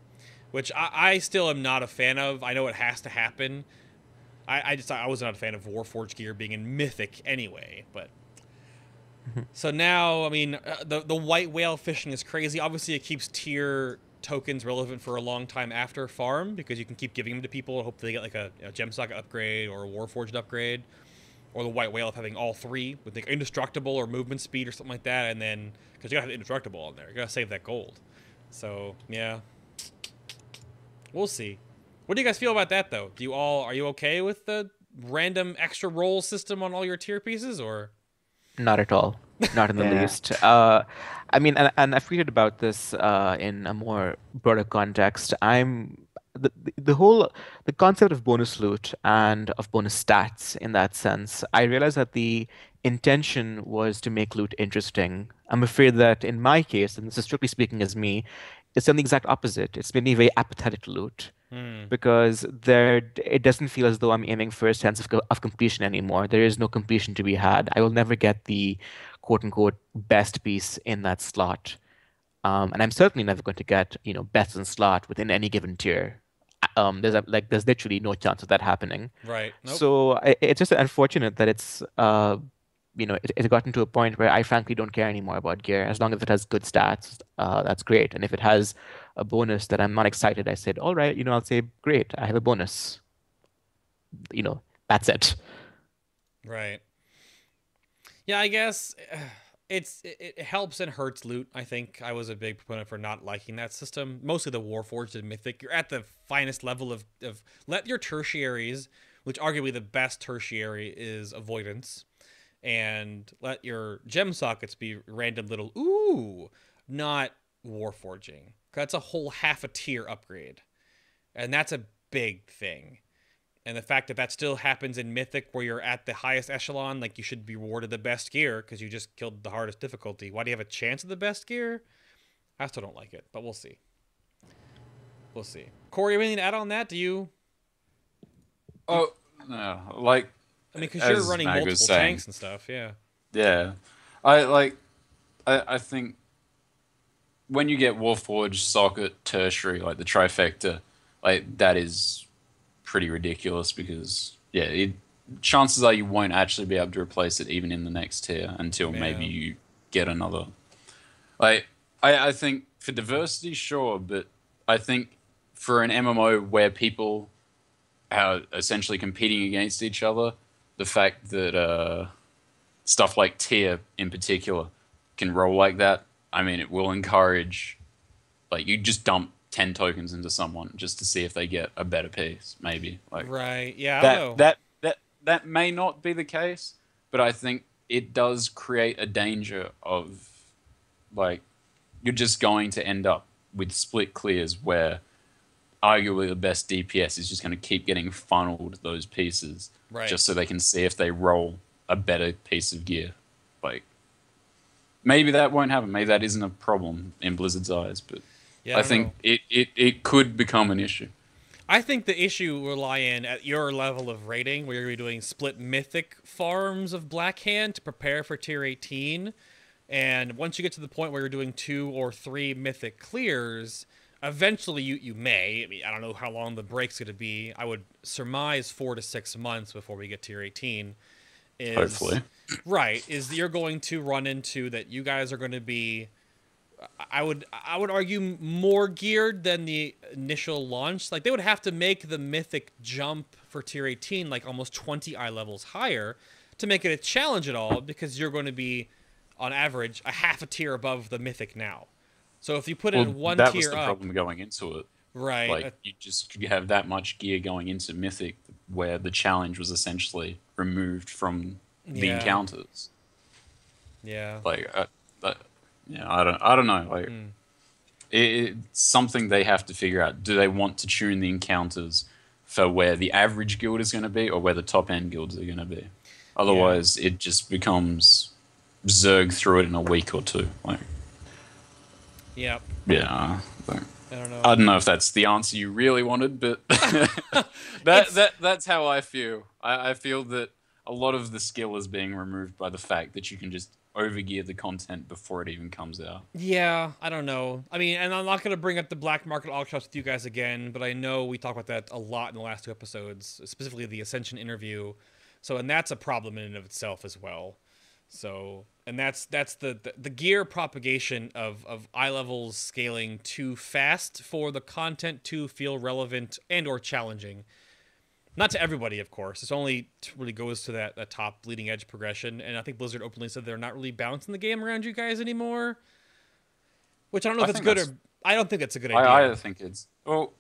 Which I still am not a fan of. I know it has to happen. I was not a fan of Warforged gear being in Mythic anyway, but... So now, I mean, the white whale fishing is crazy. Obviously, it keeps tier tokens relevant for a long time after farm, because you can keep giving them to people and hope they get like a gem socket upgrade or a Warforged upgrade. Or the white whale of having all 3 with like indestructible or movement speed or something like that, and then because you gotta have indestructible on there, you gotta save that gold. So yeah, we'll see. What do you guys feel about that though? Are you okay with the random extra roll system on all your tier pieces, or? Not at all. Not in the least. I mean, and I've tweeted about this in a more broader context. The concept of bonus loot and of bonus stats in that sense, I realized that the intention was to make loot interesting. I'm afraid that in my case, and this is strictly speaking as me, it's done the exact opposite. It's made me very apathetic to loot. Because it doesn't feel as though I'm aiming for a sense of completion anymore. There is no completion to be had. I will never get the quote-unquote best piece in that slot. And I'm certainly never going to get, best in slot within any given tier. There's literally no chance of that happening. Right. Nope. So it's just unfortunate that it's it's gotten to a point where I frankly don't care anymore about gear. As long as it has good stats, that's great. And if it has a bonus that I'm not excited, I said, all right, I'll say, great, I have a bonus. That's it. Right. Yeah, I guess it helps and hurts loot. I think I was a big proponent for not liking that system. Mostly the Warforged and Mythic. You're at the finest level of let your tertiaries, which arguably the best tertiary is Avoidance, and let your gem sockets be random little not Warforging. That's a whole half a tier upgrade, and that's a big thing. And the fact that that still happens in Mythic, where you're at the highest echelon, like you should be rewarded the best gear because you just killed the hardest difficulty. Why do you have a chance of the best gear? I still don't like it, but we'll see. We'll see. Corey, anything to add on that? Do you? Oh, no. Like, I mean, because you're running multiple tanks and stuff, yeah. Yeah. I think when you get Warforged, Socket, Tertiary, like the trifecta, like that is pretty ridiculous because chances are you won't actually be able to replace it even in the next tier until maybe you get another. Like I think for diversity, sure, but I think for an MMO where people are essentially competing against each other, the fact that stuff like tier in particular can roll like that, I mean, it will encourage, like, you just dump 10 tokens into someone just to see if they get a better piece, maybe. Like, right, yeah, I don't know. That may not be the case, but I think it does create a danger of, like, you're just going to end up with split clears where arguably the best DPS is just going to keep getting funneled those pieces just so they can see if they roll a better piece of gear. Like, maybe that won't happen. Maybe that isn't a problem in Blizzard's eyes, but I think it could become an issue. I think the issue will lie in at your level of rating, where you're going to be doing split Mythic farms of Blackhand to prepare for Tier 18. And once you get to the point where you're doing 2 or 3 Mythic clears, eventually you may. I mean, I don't know how long the break's going to be. I would surmise 4 to 6 months before we get Tier 18. Hopefully. Right, is you're going to run into that you guys are going to be, I would argue, more geared than the initial launch. Like, they would have to make the Mythic jump for Tier 18 like almost 20 eye levels higher to make it a challenge at all, because you're going to be, on average, a half a tier above the Mythic now. So if you put in one tier up... that was the problem going into it. Right. Like, you have that much gear going into Mythic where the challenge was essentially removed from the encounters. Yeah. Like, I don't know. Like, it's something they have to figure out. Do they want to tune the encounters for where the average guild is going to be, or where the top end guilds are going to be? Otherwise, it just becomes Zerg through it in a week or two. Like, yep. Yeah. Like, I don't know if that's the answer you really wanted, but that's how I feel. I feel that a lot of the skill is being removed by the fact that you can just overgear the content before it even comes out. Yeah, I don't know. I mean, and I'm not going to bring up the black market auctions with you guys again, but I know we talked about that a lot in the last 2 episodes, specifically the Ascension interview. So, and that's a problem in and of itself as well. So, and that's the gear propagation of eye levels scaling too fast for the content to feel relevant and or challenging. Not to everybody, of course. This only really goes to that top bleeding edge progression. And I think Blizzard openly said they're not really balancing the game around you guys anymore. Which I don't know if it's good or... I don't think it's a good idea. I think it's... Well,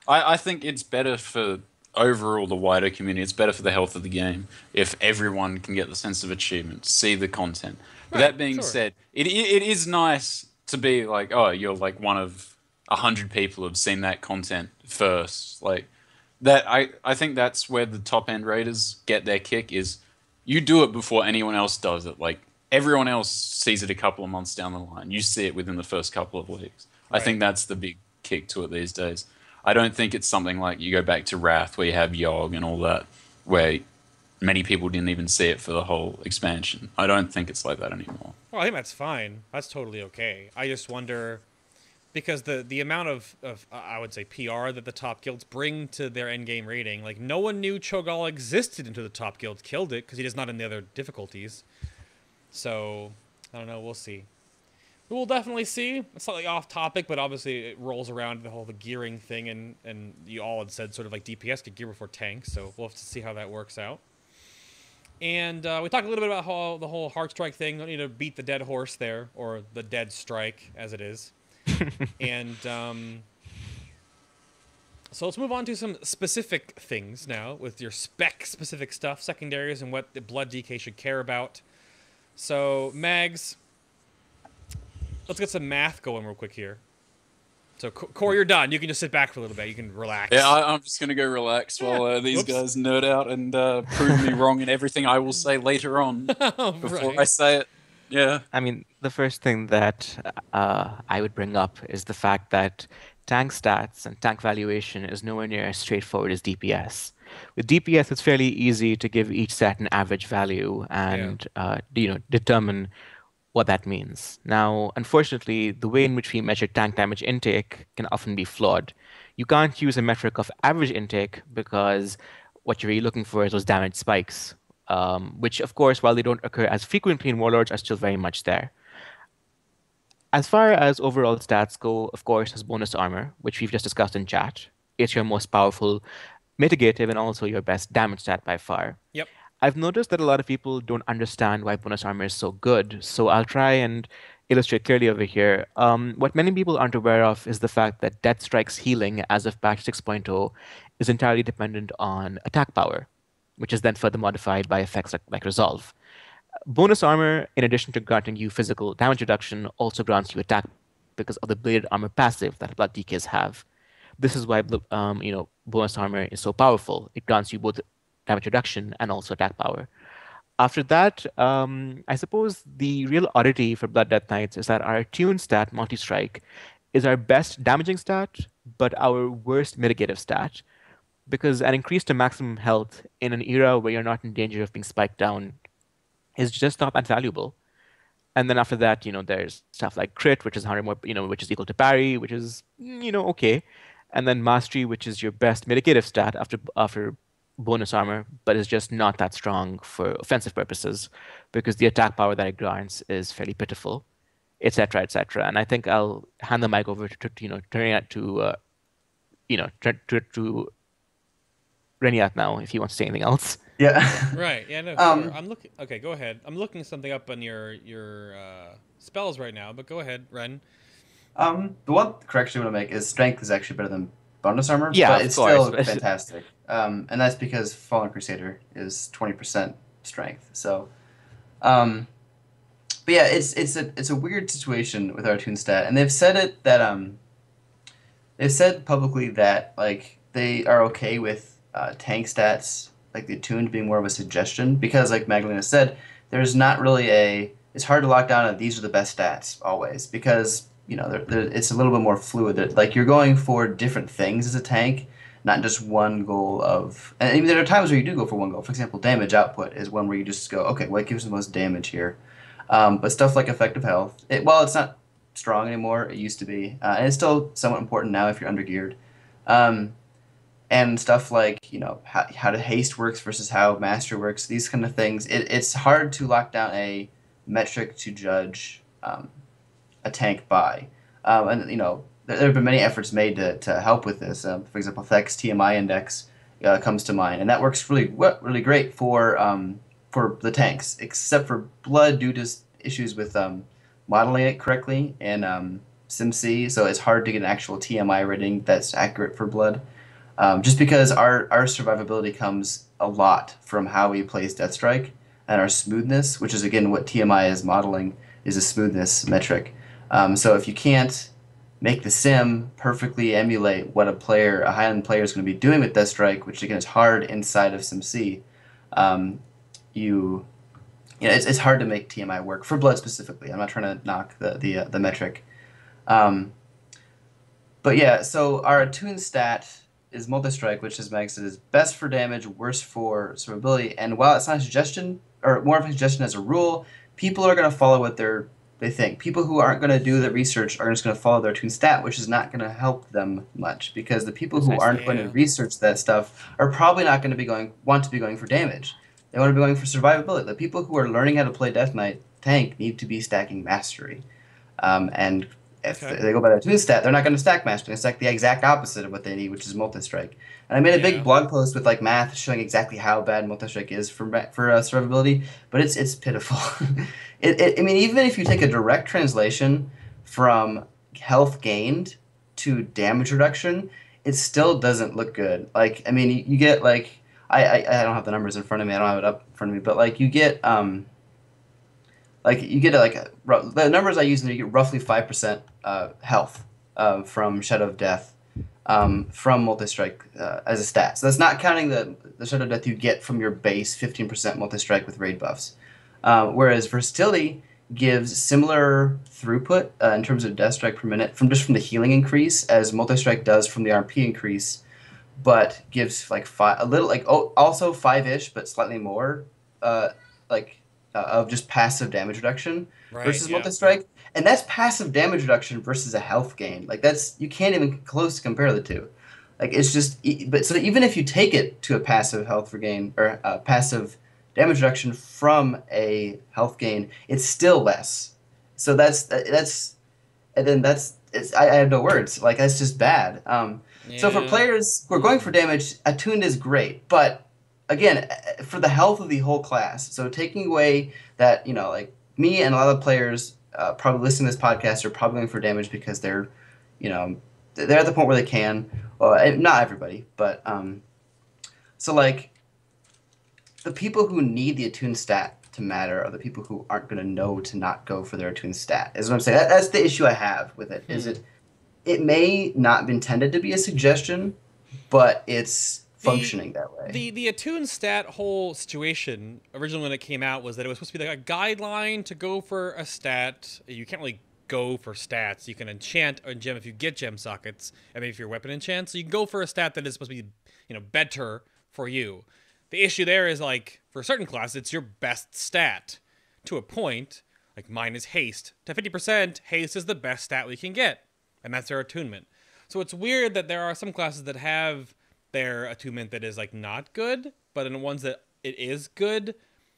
I think it's better for overall the wider community. It's better for the health of the game if everyone can get the sense of achievement, see the content. But that being said, it is nice to be like, oh, you're like one of 100 people who've seen that content first. Like... That I think that's where the top end raiders get their kick, is you do it before anyone else does it. Like, everyone else sees it a couple of months down the line. You see it within the first couple of weeks. Right. I think that's the big kick to it these days. I don't think it's something like you go back to Wrath where you have Yogg and all that, where many people didn't even see it for the whole expansion. I don't think it's like that anymore. Well, I think that's fine. That's totally okay. I just wonder... Because the amount of I would say PR that the top guilds bring to their endgame rating, like, no one knew Cho'Gall existed until the top guild killed it, because he is not in the other difficulties. So, I don't know, we'll see. We'll definitely see. It's slightly off topic, but obviously it rolls around the gearing thing, and you all had said sort of like DPS could gear before tanks, so we'll have to see how that works out. And we talked a little bit about how the whole heart strike thing. Don't need to beat the dead horse there, or the dead strike, as it is. And so let's move on to some specific things now with your spec-specific stuff, secondaries, and what the Blood DK should care about. So, Mags, let's get some math going real quick here. So, Corey, you're done. You can just sit back for a little bit. You can relax. Yeah, I'm just going to go relax while these guys nerd out and prove me wrong in everything I will say later on before I say it. Yeah. I mean, the first thing that I would bring up is the fact that tank stats and tank valuation is nowhere near as straightforward as DPS. With DPS, it's fairly easy to give each stat an average value and determine what that means. Now, unfortunately, the way in which we measure tank damage intake can often be flawed. You can't use a metric of average intake because what you're really looking for is those damage spikes, which, of course, while they don't occur as frequently in Warlords, are still very much there. As far as overall stats go, of course, there's bonus armor, which we've just discussed in chat. It's your most powerful mitigative and also your best damage stat by far. Yep. I've noticed that a lot of people don't understand why bonus armor is so good, so I'll try and illustrate clearly over here. What many people aren't aware of is the fact that Death Strike's healing as of patch 6.0 is entirely dependent on attack power, which is then further modified by effects like Resolve. Bonus armor, in addition to granting you physical damage reduction, also grants you attack because of the bladed armor passive that Blood DKs have. This is why bonus armor is so powerful. It grants you both damage reduction and also attack power. After that, I suppose the real oddity for Blood Death Knights is that our attuned stat, Multi-Strike, is our best damaging stat, but our worst mitigative stat. Because an increase to maximum health in an era where you're not in danger of being spiked down is just not that valuable. And then after that, there's stuff like crit, which is 100 more, which is equal to parry, which is, okay. And then mastery, which is your best mitigative stat after bonus armor, but is just not that strong for offensive purposes because the attack power that it grants is fairly pitiful, etc., etc. And I think I'll hand the mic over to Reniat now if he wants to say anything else. Yeah. Right. Yeah. No. Sure. I'm looking. Okay. Go ahead. I'm looking something up on your spells right now. But go ahead, Ren. The one correction I want to make is strength is actually better than bonus armor. Yeah, but it's still fantastic. And that's because Fallen Crusader is 20% strength. So, but yeah, it's a weird situation with our attune stat, and they've said it that they've said publicly that like they are okay with tank stats, like the attuned being more of a suggestion, because like Magdalena said, there's not really it's hard to lock down that these are the best stats always, because it's a little bit more fluid. Like you're going for different things as a tank, not just one goal of. And even there are times where you do go for one goal. For example, damage output is one where you just go, okay, what gives the most damage here? But stuff like effective health, while it's not strong anymore, it used to be, and it's still somewhat important now if you're undergeared. And stuff like how the haste works versus how mastery works, these kind of things. It's hard to lock down a metric to judge a tank by, and there have been many efforts made to help with this. For example, Thek's TMI index comes to mind, and that works really great for the tanks, except for Blood due to issues with modeling it correctly in SimC. So it's hard to get an actual TMI rating that's accurate for Blood. Just because our survivability comes a lot from how we place Death Strike and our smoothness, which is again what TMI is modeling, is a smoothness metric. So if you can't make the sim perfectly emulate what a high-end player is going to be doing with Death Strike, which again is hard inside of SimC, it's hard to make TMI work for Blood specifically. I'm not trying to knock the metric, but yeah. So our attuned stat is Multi-Strike, which, as Mag said, is best for damage, worst for survivability. And while it's not a suggestion, or more of a suggestion as a rule, people are going to follow what they think. People who aren't going to do the research are just going to follow their attuned stat, which is not going to help them much, because the people who aren't going to research that stuff are probably not going to want to be going for damage. They want to be going for survivability. The people who are learning how to play Death Knight tank need to be stacking mastery. And if they go by the twin stat, they're not going to stack match. They're going to stack the exact opposite of what they need, which is multi-strike. And I made a big blog post with like math showing exactly how bad multi-strike is for survivability, but it's pitiful. I mean, even if you take a direct translation from health gained to damage reduction, it still doesn't look good. Like, I mean, you get like I don't have the numbers in front of me. I don't have it up in front of me, but like you get the numbers I use, you get roughly 5% health from Shadow of Death from multi-strike as a stat. So that's not counting the Shadow of Death you get from your base 15% multi-strike with raid buffs. Whereas versatility gives similar throughput in terms of death strike per minute from the healing increase as multi-strike does from the RP increase, but gives like also 5-ish but slightly more of just passive damage reduction versus multi-strike. And that's passive damage reduction versus a health gain. Like you can't even close to compare the two. Like it's just, but so even if you take it to a passive health regain or a passive damage reduction from a health gain, it's still less. So I have no words. Like that's just bad. So for players who are going for damage, attuned is great, but again, for the health of the whole class. So taking away that, like me and a lot of players probably listening to this podcast are probably going for damage because they're at the point where they can. Not everybody, but so like the people who need the attuned stat to matter are the people who aren't going to know to not go for their attuned stat. Is what I'm saying. That's the issue I have with it. Is it may not have been intended to be a suggestion, but it's functioning that way. The attuned stat whole situation originally when it came out was that it was supposed to be like a guideline to go for a stat. You can't really go for stats. You can enchant a gem if you get gem sockets. I mean, if your weapon enchants, so you can go for a stat that is supposed to be better for you. The issue there is like for certain classes, it's your best stat to a point. Like mine is haste. To 50%, haste is the best stat we can get, and that's their attunement. So it's weird that there are some classes that have their attunement that is like not good, but in the ones that it is good,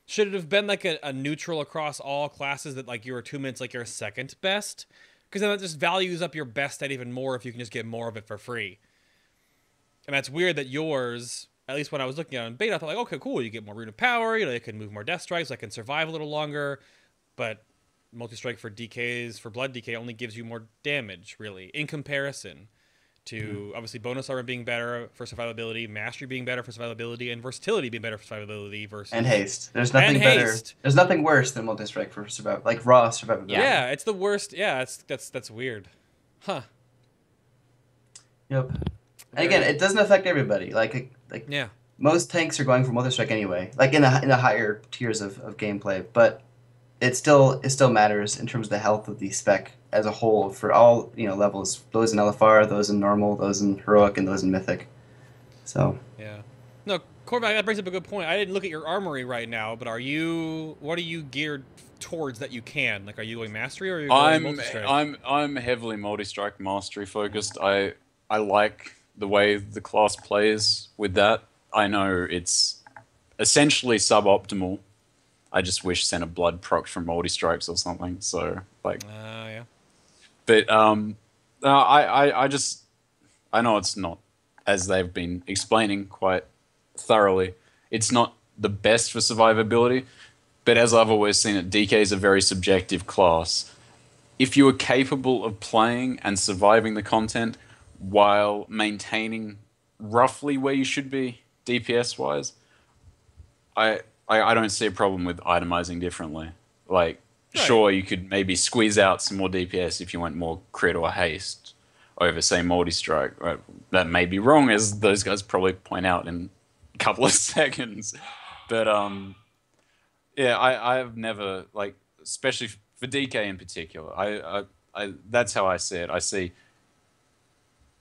should it have been like a neutral across all classes that like your attunement's like your second best? Because then that just values up your best stat even more if you can just get more of it for free. And that's weird that yours, at least when I was looking at it in beta, I thought like, okay, cool, you get more Rune of Power, you can move more Death Strikes, I can survive a little longer, but multi-strike for DKs, for Blood DK only gives you more damage, really, in comparison to obviously bonus armor being better for survivability, mastery being better for survivability, and versatility being better for survivability versus and haste. There's nothing better. There's nothing worse than multi-strike for like raw survivability. Yeah, it's the worst. Yeah, that's weird. Huh. Yep. And again, it doesn't affect everybody. Like most tanks are going for multi-strike anyway. Like in the higher tiers of gameplay, but it still matters in terms of the health of the spec as a whole for all levels. Those in LFR, those in normal, those in heroic, and those in mythic. So yeah, no, Korvak, that brings up a good point. I didn't look at your armory right now, but what are you geared towards that you can? Like, are you going mastery or are you going multi-strike? I'm heavily multi-strike mastery focused. I like the way the class plays with that. I know it's essentially suboptimal. I just wish Center Blood procced from multi-strikes or something. So like, yeah. But I know it's not, as they've been explaining quite thoroughly, it's not the best for survivability. But as I've always seen it, DK is a very subjective class. If you are capable of playing and surviving the content while maintaining roughly where you should be DPS-wise, I don't see a problem with itemizing differently. Like, right. Sure, you could maybe squeeze out some more DPS if you went more crit or haste over, say, multi-strike. Right? That may be wrong, as those guys probably point out in a couple of seconds. But, yeah, I've never, like, especially for DK in particular, I that's how I see it. I see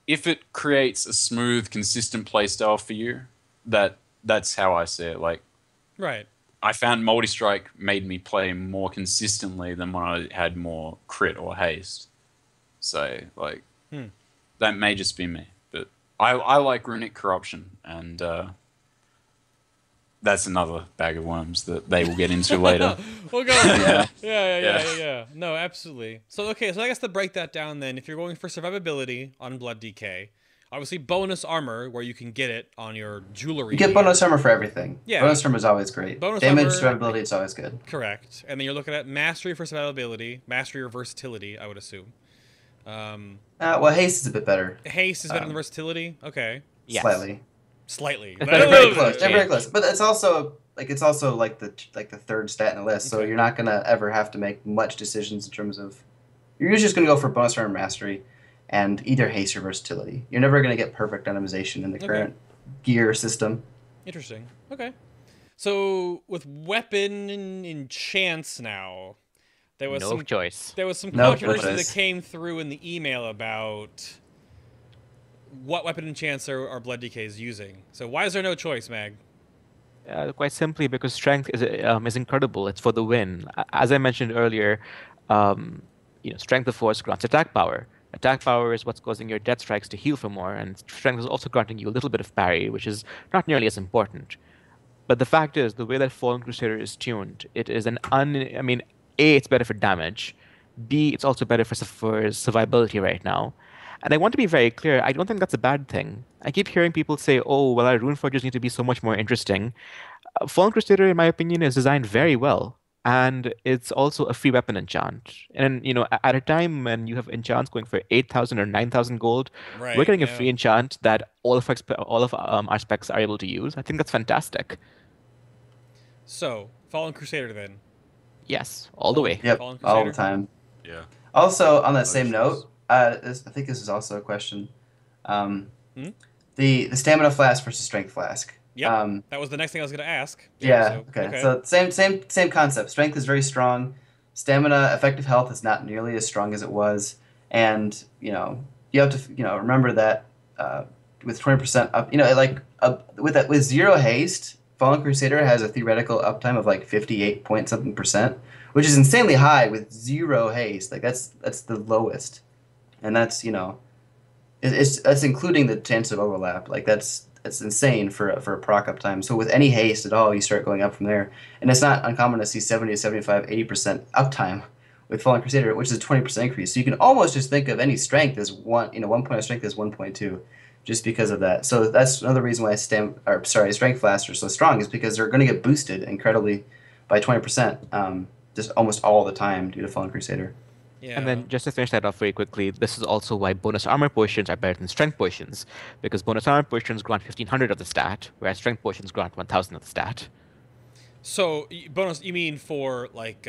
if it creates a smooth, consistent playstyle for you, that's how I see it. Like, right. I found multi-strike made me play more consistently than when I had more crit or haste. So, like, that may just be me. But I like Runic Corruption, and that's another bag of worms that they will get into later. We'll go. Yeah. No, absolutely. So okay, so I guess to break that down, then, if you're going for survivability on Blood DK, obviously bonus armor where you can get it on your jewelry. You get bonus armor for everything. Yeah. Bonus armor is always great. Bonus Damage, armor, survivability, it's always good. Correct. And then you're looking at mastery for survivability, mastery or versatility, I would assume. Well, haste is a bit better. Haste is better than versatility. Okay. Yes. Slightly. They're They're very close. They're very close. But it's also like the third stat in the list. So Okay. you're not gonna ever have to make much decisions in terms of. You're usually just gonna go for bonus armor mastery, and either haste or versatility. You're never gonna get perfect itemization in the current gear system. Interesting. Okay. So with weapon enchants now, there was No choice. There was some No controversy choice. that came through in the email about what weapon enchants are Blood DKs using. So why is there no choice, Mag? Quite simply because strength is incredible. It's for the win. As I mentioned earlier, strength of force grants attack power. Attack power is what's causing your death strikes to heal for more, and strength is also granting you a little bit of parry, which is not nearly as important. But the fact is, the way that Fallen Crusader is tuned, it is A, it's better for damage. B, it's also better for survivability right now. And I want to be very clear, I don't think that's a bad thing. I keep hearing people say, oh, well, our Runeforgers need to be so much more interesting. Fallen Crusader, in my opinion, is designed very well. And it's also a free weapon enchant. And, at a time when you have enchants going for 8,000 or 9,000 gold, we're getting a free enchant that all of our specs are able to use. I think that's fantastic. So, Fallen Crusader then. Yes, all the way. Yep, Fallen all the Crusader? time. Yeah. Also, on that same note, I think this is also a question. The stamina flask versus strength flask. Yeah, that was the next thing I was going to ask. Yeah. So same concept. Strength is very strong. Stamina, effective health is not nearly as strong as it was, and you have to remember that with 20% up, with 0 haste, Fallen Crusader has a theoretical uptime of like 58 point something %, which is insanely high with 0 haste. Like that's the lowest, and that's that's including the chance of overlap. Like that's insane for a proc uptime. So with any haste at all, you start going up from there, and it's not uncommon to see 70 to 75, 80% uptime with Fallen Crusader, which is a 20% increase. So you can almost just think of any strength as one point of strength as 1.2. Just because of that. So that's another reason why strength flasks are so strong, is because they're going to get boosted incredibly by 20%, just almost all the time due to Fallen Crusader. Yeah. And then just to finish that off very quickly, this is also why bonus armor potions are better than strength potions, because bonus armor potions grant 1,500 of the stat, whereas strength potions grant 1,000 of the stat. So bonus, you mean for like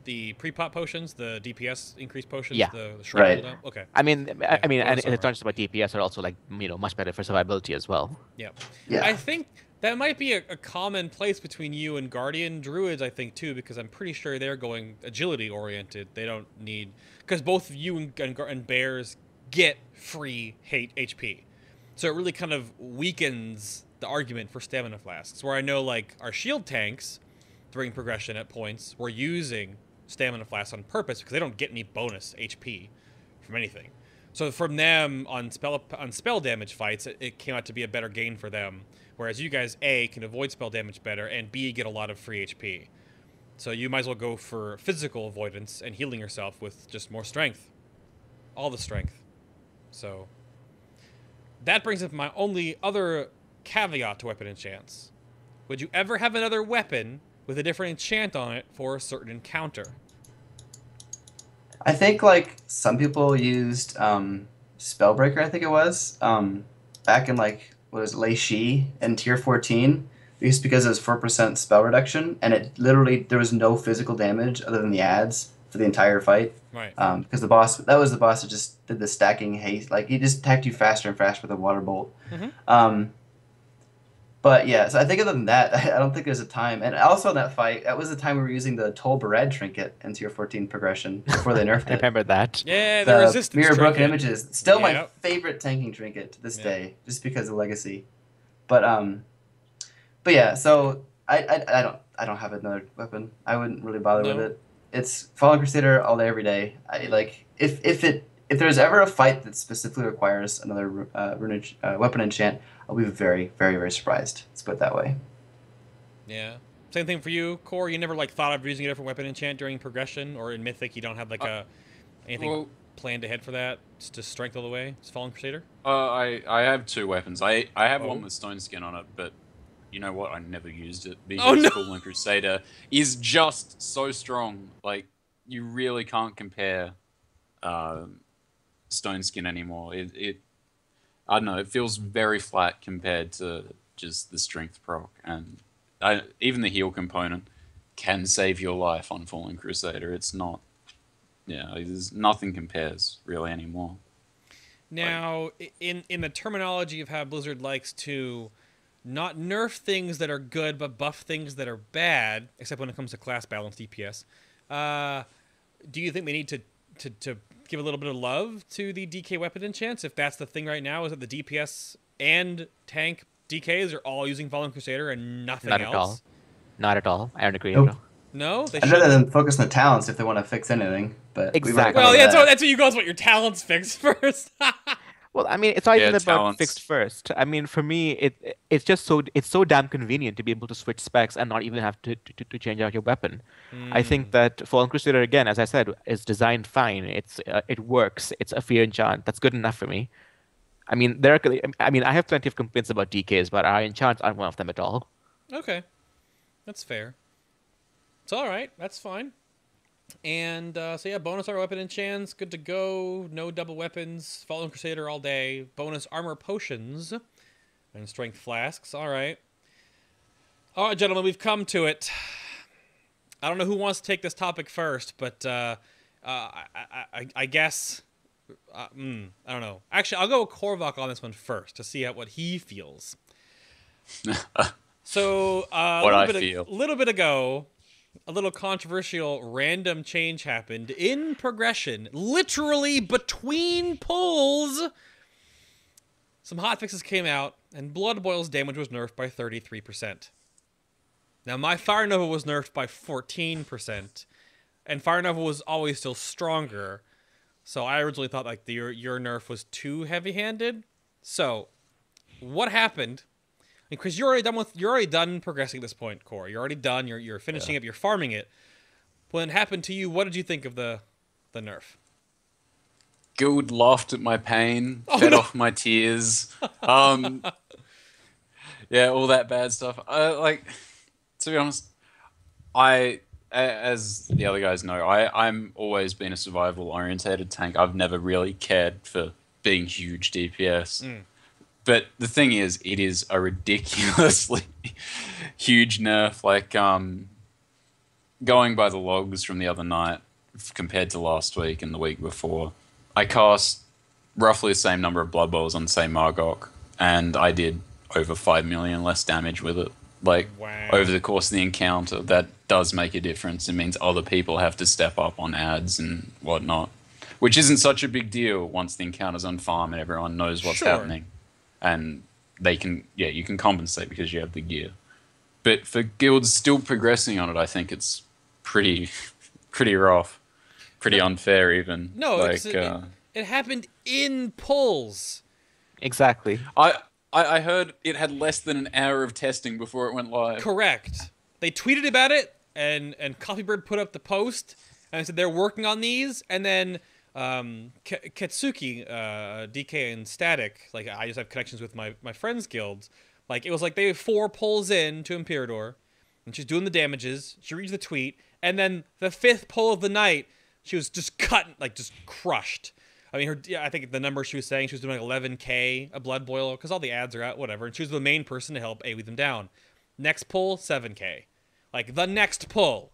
the pre-pop potions, the DPS increased potions, Yeah. the shrine Right. Okay. I mean, and bonus it's not just about DPS, they're also much better for survivability as well. Yeah. Yeah. I think that might be a common place between you and Guardian Druids, I think, too, because I'm pretty sure they're going agility-oriented. They don't need... Because both you and Bears get free HP. So it really kind of weakens the argument for stamina flasks, where I know, like, our shield tanks, during progression at points, were using stamina flasks on purpose because they don't get any bonus HP from anything. So from them on spell damage fights, it came out to be a better gain for them. Whereas you guys, A, can avoid spell damage better, and B, get a lot of free HP. So you might as well go for physical avoidance and healing yourself with just more strength. All the strength. So that brings up my only other caveat to weapon enchants. Would you ever have another weapon with a different enchant on it for a certain encounter? I think like some people used Spellbreaker, I think it was, back in like what was it, Lei Shi in tier 14, just because it was 4% spell reduction, and it literally there was no physical damage other than the ads for the entire fight. Right. Because the boss that just did the stacking haste, like he just attacked you faster and faster with a water bolt. Mm-hmm. But yeah, so I think other than that, I don't think there's a time. And also in that fight, that was the time we were using the Toll Barad trinket in tier 14 progression before they nerfed I it. remember that. Yeah, the resistance Mirror Broken trinket. Images. Still my Yep. favorite tanking trinket to this day, just because of legacy. But yeah, so I don't have another weapon. I wouldn't really bother with it. It's Fallen Crusader all day, every day. If there's ever a fight that specifically requires another weapon enchant, I'll be very, very, very surprised. Let's put it that way. Yeah. Same thing for you, Core. You never like thought of using a different weapon enchant during progression, or in Mythic you don't have like anything planned ahead for that? It's just strength all the way. It's Fallen Crusader. I have 2 weapons. I have Oh. one with stone skin on it, but you know what? I never used it because Oh, no. Fallen Crusader is just so strong. Like you really can't compare stone skin anymore. It I don't know. It feels very flat compared to just the strength proc, and even the heal component can save your life on Fallen Crusader. It's not. Yeah, there's nothing compares really anymore. Now, in the terminology of how Blizzard likes to not nerf things that are good, but buff things that are bad, except when it comes to class balance DPS, do you think they need to give a little bit of love to the DK weapon enchants? If that's the thing right now, is that the DPS and tank DKs are all using Fallen Crusader and nothing else? Not at all. Not at all. I don't agree Nope. at all. No? They I'd rather them focus on the talents if they want to fix anything. But Exactly. Well, yeah, that's what you guys want your talents fixed first. Well, I mean, it's not even about talents. fixed first. I mean, for me, it's just so damn convenient to be able to switch specs and not even have to change out your weapon. I think that Fallen Crusader, again, as I said, is designed fine. It works. It's a fear enchant. That's good enough for me. I mean, I have plenty of complaints about DKs, but our enchants aren't one of them at all. Okay. That's fair. It's all right. That's fine. And so yeah, bonus armor weapon enchants, good to go. No double weapons. Fallen Crusader all day. Bonus armor potions and strength flasks. All right. All right, gentlemen, we've come to it. I don't know who wants to take this topic first, but I guess I don't know. Actually, I'll go with Korvak on this one first to see what he feels. So a little bit ago, a little controversial random change happened in progression, literally between pulls. Some hotfixes came out, and Blood Boil's damage was nerfed by 33%. Now, my Fire Nova was nerfed by 14%, and Fire Nova was always still stronger. So I originally thought like your nerf was too heavy-handed. So, what happened? Because you're already done progressing at this point, Core. You're already done. You're finishing up. You're farming it. When it happened to you, what did you think of the nerf? Guild laughed at my pain, fed off my tears. Yeah, all that bad stuff. To be honest, as the other guys know, I'm always been a survival-orientated tank. I've never really cared for being huge DPS. But the thing is, it is a ridiculously huge nerf. Like, going by the logs from the other night compared to last week and the week before, I cast roughly the same number of Blood Bowls on the same Margok, and I did over 5 million less damage with it. Like, wow. Over the course of the encounter, that does make a difference. It means other people have to step up on ads and whatnot, which isn't such a big deal once the encounter's on farm and everyone knows what's happening. And they can, you can compensate because you have the gear. But for guilds still progressing on it, I think it's pretty rough, pretty unfair even. No, it happened in pulls. Exactly. I heard it had less than an hour of testing before it went live. Correct. They tweeted about it, and Coffeebird put up the post, and said they're working on these, and then Ketsuki, DK and Static, like I just have connections with my friends' guilds. Like it was like they have 4 pulls in to Imperador, and she's doing the damages. She reads the tweet, and then the 5th pull of the night, she was just cut, like just crushed. I mean, I think the number she was saying, she was doing like 11K a blood boil because all the ads are out, whatever. And she was the main person to help AoE them down. Next pull, 7K. Like the next pull.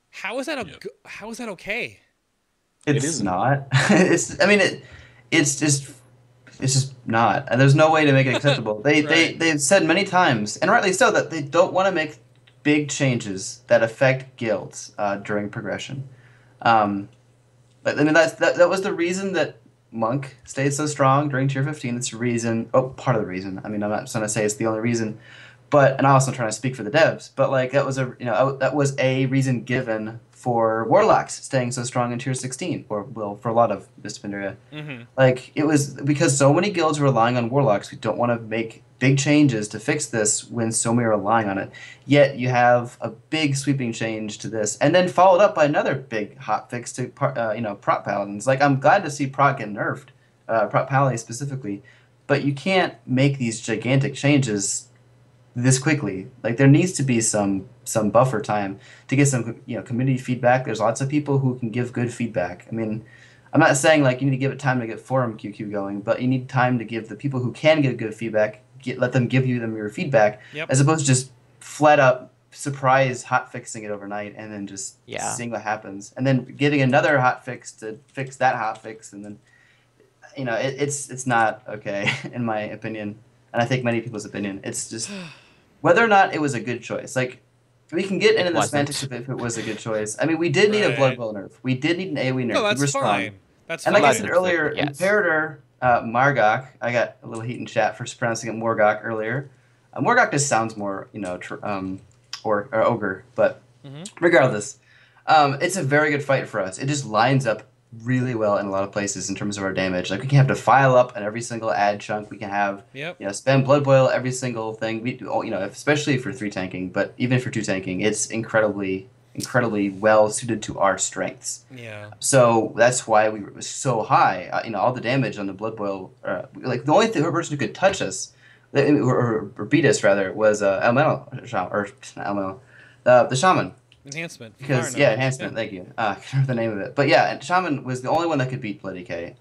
How is that how is that okay? It's not. It's just not. And there's no way to make it acceptable. They've said many times, and rightly so, that they don't want to make big changes that affect guilds during progression. But I mean that was the reason that Monk stayed so strong during Tier 15. It's the reason. Oh, part of the reason. I mean, I'm not trying to say it's the only reason, but and I'm also trying to speak for the devs. But like that was a reason given for Warlocks staying so strong in Tier 16, or well, for a lot of Pandaria. Mm-hmm. Like, it was because so many guilds were relying on Warlocks. We don't want to make big changes to fix this when so many are relying on it. Yet you have a big sweeping change to this, and then followed up by another big hotfix to prot paladins. Like, I'm glad to see prot get nerfed, prot paladins specifically, but you can't make these gigantic changes this quickly. Like, there needs to be some buffer time to get some community feedback. There's lots of people who can give good feedback. I mean, I'm not saying like you need to give it time to get forum QQ going, but you need time to give the people who can give good feedback, let them give them your feedback, as opposed to just flat up surprise hot fixing it overnight and then just seeing what happens, and then getting another hot fix to fix that hot fix, and then it's not okay in my opinion, and I think many people's opinion. It's just whether or not it was a good choice. Like, we can get into the semantics of if it was a good choice. I mean, we did need a Blood Boil nerf. We did need an AoE nerf. No, that's we were fine. strong. That's and fine. like I said earlier, Imperator Margok, I got a little heat in chat for pronouncing it Morgok earlier. Morgok just sounds more, or ogre, but regardless, it's a very good fight for us. It just lines up really well in a lot of places in terms of our damage. Like, we can have to file up on every single ad chunk. We can have spend Blood Boil every single thing. We especially for 3 tanking, but even for 2 tanking, it's incredibly well suited to our strengths. Yeah. So that's why we were so high. All the damage on the Blood Boil, like the only person who could touch us or beat us rather was Elemental, or not Elemental, the Shaman. Enhancement. Because enhancement. Thank you. I can't remember the name of it, but and Shaman was the only one that could beat Blood DK.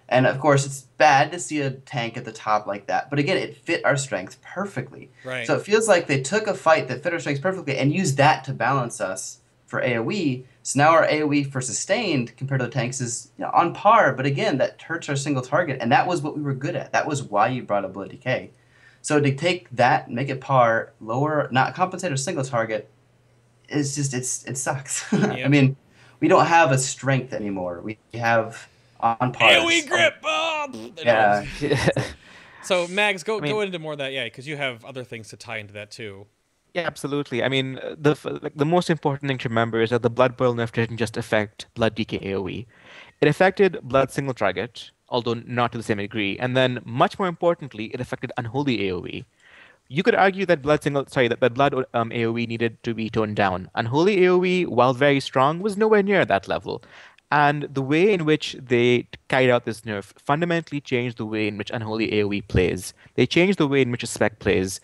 And of course, it's bad to see a tank at the top like that. But again, it fit our strengths perfectly. Right. So it feels like they took a fight that fit our strengths perfectly and used that to balance us for AoE. So now our AoE for sustained compared to the tanks is on par. But again, that hurts our single target, and that was what we were good at. That was why you brought up Blood DK. So to take that, make it par, lower, not compensate our single target, it's just it sucks. Yep. I mean, we don't have a strength anymore. We have on par. AoE grip. Yeah. So Mags, go into more of that, because you have other things to tie into that too. Yeah, absolutely. I mean, the most important thing to remember is that the Blood Boil nerf didn't just affect Blood DK AoE. It affected Blood single target, although not to the same degree, and then much more importantly, it affected Unholy AoE. You could argue that Blood AoE needed to be toned down. Unholy AoE, while very strong, was nowhere near that level. And the way in which they carried out this nerf fundamentally changed the way in which Unholy AoE plays. They changed the way in which a spec plays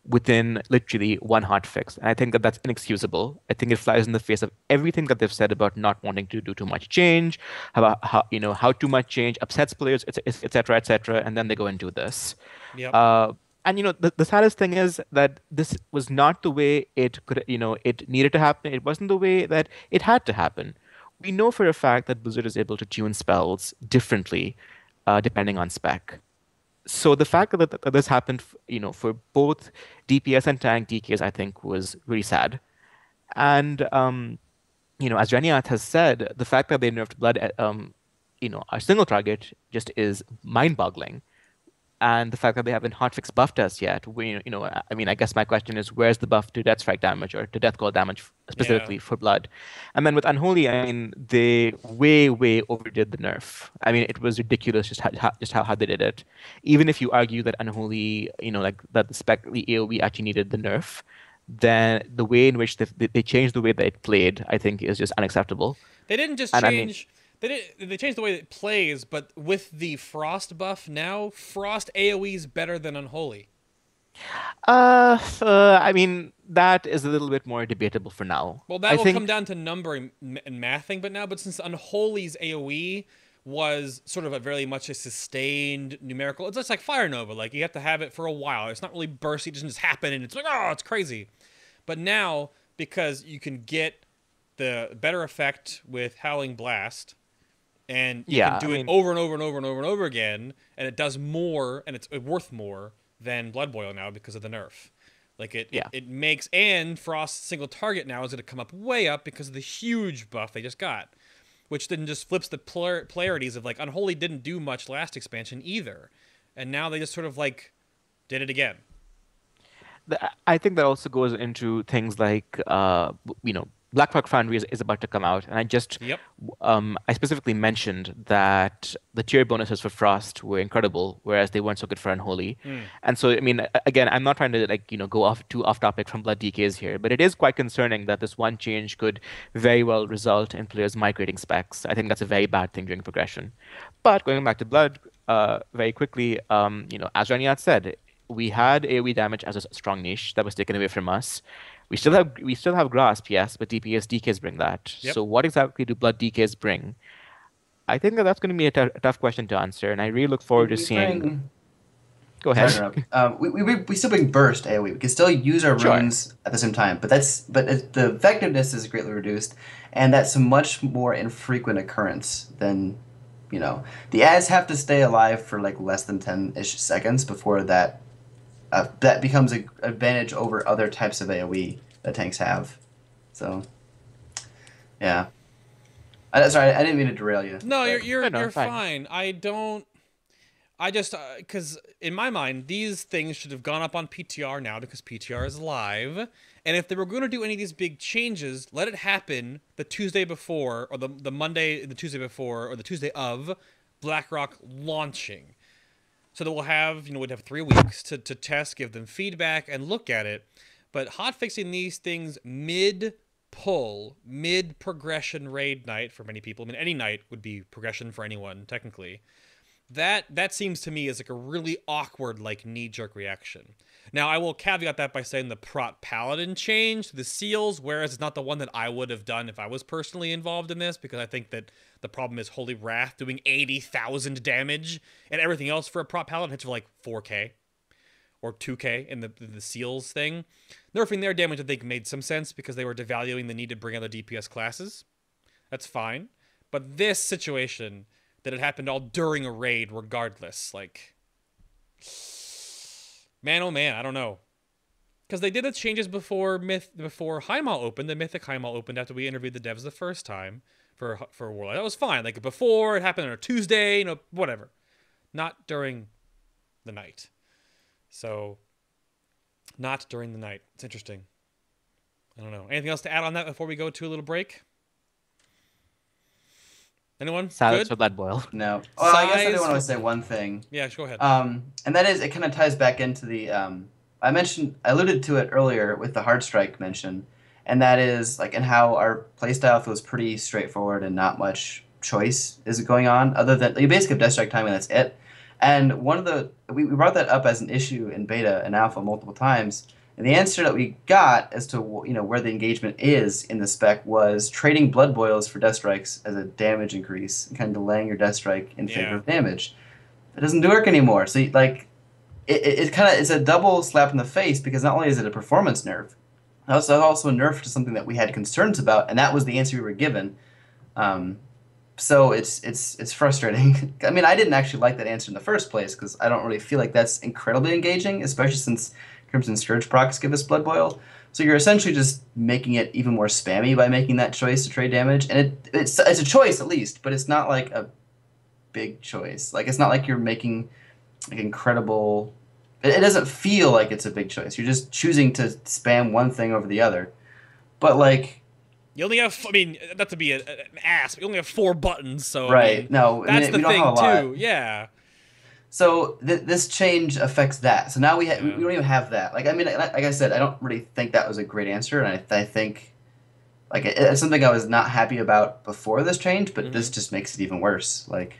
within literally one hotfix. And I think that that's inexcusable. I think it flies in the face of everything that they've said about not wanting to do too much change, about how too much change upsets players, etc., etc. And then they go and do this. Yep. And the saddest thing is that this was not the way it could, it needed to happen. It wasn't the way that it had to happen. We know for a fact that Blizzard is able to tune spells differently, depending on spec. So the fact that this happened, for both DPS and tank DKs, I think was really sad. And as Reniat has said, the fact that they nerfed Blood, our single target just is mind-boggling. And the fact that they haven't hotfix buffed us yet, I mean, I guess my question is, where's the buff to death strike damage or to death call damage specifically for Blood? And then with Unholy, I mean, they way overdid the nerf. I mean, it was ridiculous just how they did it. Even if you argue that Unholy, that the AoE actually needed the nerf, then the way in which they changed the way that it played, I think, is just unacceptable. They didn't just change. They changed the way it plays, but with the Frost buff now, Frost AoE is better than Unholy. I mean, that is a little bit more debatable for now. Well, that will come down to numbering and mathing, but since Unholy's AoE was sort of very much a sustained numerical, it's just like Fire Nova. Like, you have to have it for a while. It's not really bursty, it doesn't just happen, and it's like, oh, it's crazy. But now, because you can get the better effect with Howling Blast, and you can do it over and over and over and over and over again, and it does more, and it's worth more than Blood Boil now because of the nerf. Like, it makes, and Frost's single target now is going to come up way up because of the huge buff they just got, which then just flips the polarities of, like, Unholy didn't do much last expansion either, and now they just sort of, like, did it again. I think that also goes into things like, Blackrock Foundry is about to come out, and Yep. I specifically mentioned that the tier bonuses for Frost were incredible, whereas they weren't so good for Unholy. And so, I mean, again, I'm not trying to go off topic from Blood DKs here, but it is quite concerning that this one change could very well result in players migrating specs. I think that's a very bad thing during progression. But going back to Blood, very quickly, as Reniat said, we had AoE damage as a strong niche that was taken away from us. We still have grasp, yes, but DKs bring that. Yep. So what exactly do Blood DKs bring? I think that's going to be a tough question to answer, and I really look forward to seeing. Go ahead. We still bring burst AoE. We can still use our runes at the same time, but the effectiveness is greatly reduced, and that's a much more infrequent occurrence than, the ads have to stay alive for like less than 10-ish seconds before that becomes an advantage over other types of AoE that tanks have. So, yeah. Sorry, I didn't mean to derail you. No, you're fine. I just, because in my mind, these things should have gone up on PTR now because PTR is live. And if they were going to do any of these big changes, let it happen the Tuesday before, or the Monday, the Tuesday before, or the Tuesday of Blackrock launching. So that we'd have 3 weeks to test, give them feedback, and look at it. But hotfixing these things mid-pull, mid-progression raid night for many people, I mean, any night would be progression for anyone, technically. That seems to me as like a really awkward, like, knee-jerk reaction. Now, I will caveat that by saying the Prot Paladin changed the seals, whereas it's not the one that I would have done if I was personally involved in this, because I think that the problem is Holy Wrath doing 80,000 damage, and everything else for a Prot Paladin hits for like 4k or 2k in the seals thing. Nerfing their damage, I think, made some sense because they were devaluing the need to bring other DPS classes. That's fine. But this situation, that it happened all during a raid regardless, like, man, oh man, I don't know. Because they did the changes before Highmaul opened. The Mythic Highmaul opened after we interviewed the devs the first time for Warlords. That was fine. Like, before, it happened on a Tuesday, whatever. Not during the night. So, not during the night. It's interesting. I don't know. Anything else to add on that before we go to a little break? Anyone? Silence for Blood Boil. No. Well, I guess I do want to say one thing. Yeah, go ahead. And that is, it kind of ties back into the, I alluded to it earlier with the Hard Strike mention, and that is, like, and how our playstyle feels pretty straightforward and not much choice is going on, other than, you basically have Death Strike timing, that's it. And we brought that up as an issue in beta and alpha multiple times, and the answer that we got as to where the engagement is in the spec was trading Blood Boils for Death Strikes as a damage increase, and kind of delaying your Death Strike in favor of damage. It doesn't work anymore. So it kind of is a double slap in the face, because not only is it a performance nerf, it's also a nerf to something that we had concerns about, and that was the answer we were given. So it's frustrating. I mean, I didn't actually like that answer in the first place, because I don't really feel like that's incredibly engaging, especially since Crimson Scourge procs give us Blood Boil. So you're essentially just making it even more spammy by making that choice to trade damage. And it's a choice, at least, but it's not like a big choice. Like, it's not like you're making like incredible... It doesn't feel like it's a big choice. You're just choosing to spam one thing over the other. But, like... You only have, not to be an ass, but you only have 4 buttons, so... Right, that's the thing, too, yeah. So this change affects that. So now we don't even have that. Like I said, I don't really think that was a great answer, and I think like it's something I was not happy about before this change, but this just makes it even worse. Like,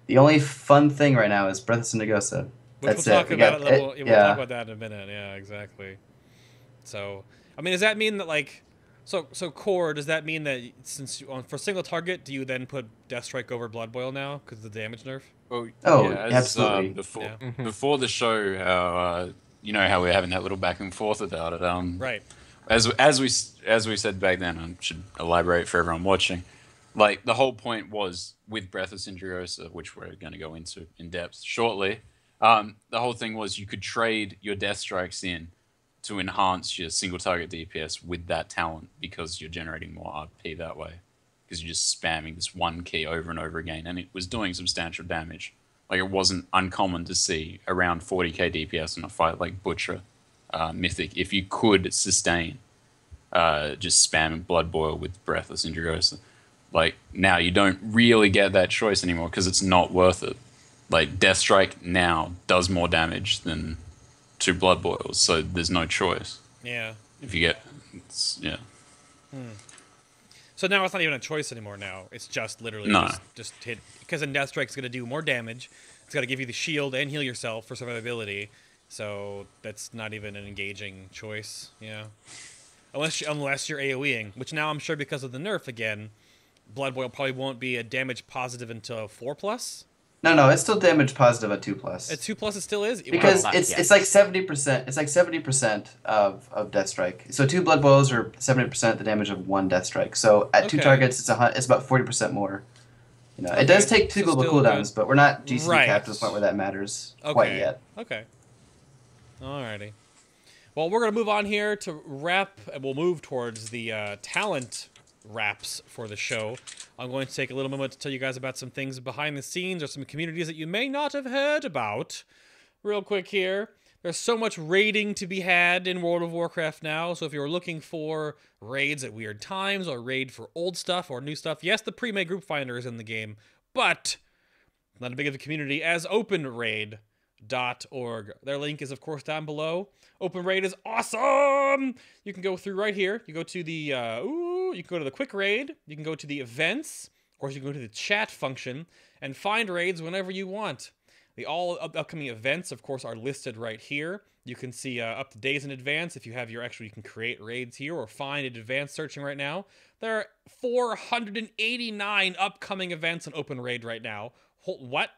the only fun thing right now is Breath of Syndegosa. We'll talk about that in a minute. Yeah, exactly. So, I mean, does that mean that, like, so core? Does that mean that since for single target, do you then put Death Strike over Blood Boil now because of the damage nerf? Oh, yeah, absolutely. Before the show, how how we're having that little back and forth about it. Right. As we said back then, I should elaborate for everyone watching. Like, the whole point was with Breath of Syndegosa, which we're going to go into in depth shortly. The whole thing was you could trade your Death Strikes in to enhance your single target DPS with that talent, because you're generating more RP that way, because you're just spamming this one key over and over again, and it was doing substantial damage. Like, it wasn't uncommon to see around 40k DPS in a fight like Butcher Mythic if you could sustain just spamming Blood Boil with Breathless Indragosa. Like, now you don't really get that choice anymore because it's not worth it. Like, Death Strike now does more damage than 2 Blood Boils, so there's no choice. Yeah. If you get... yeah. So now it's not even a choice anymore now. It's just literally just hit... Because then Death Strike's going to do more damage. It's got to give you the shield and heal yourself for survivability. So that's not even an engaging choice. Yeah. Unless you're AoEing, which now I'm sure because of the nerf again, Blood Boil probably won't be a damage positive until 4+. No, it's still damage positive at 2+. At 2+, it still is because it's like 70%. It's like 70% of Death Strike. So 2 Blood Boils are 70% the damage of 1 Death Strike. So at 2 targets, it's about 40% more. You know, it does take 2 global cooldowns, but we're not GC capped to the point where that matters quite yet. Okay. Alrighty. Well, we're gonna move on here to wrap, and we'll move towards the talent wraps for the show. I'm going to take a little moment to tell you guys about some things behind the scenes or some communities that you may not have heard about. Real quick here. There's so much raiding to be had in World of Warcraft now, so if you're looking for raids at weird times or raid for old stuff or new stuff, yes, the pre-made group finder is in the game, but not as big of a community as OpenRaid.org. Their link is, of course, down below. OpenRaid is awesome! You can go through right here. You go to the, you can go to the quick raid, you can go to the events, or you can go to the chat function and find raids whenever you want. The all upcoming events, of course, are listed right here. You can see up to days in advance. If you have you can create raids here or find in advanced searching right now. There are 489 upcoming events on OpenRaid right now. What?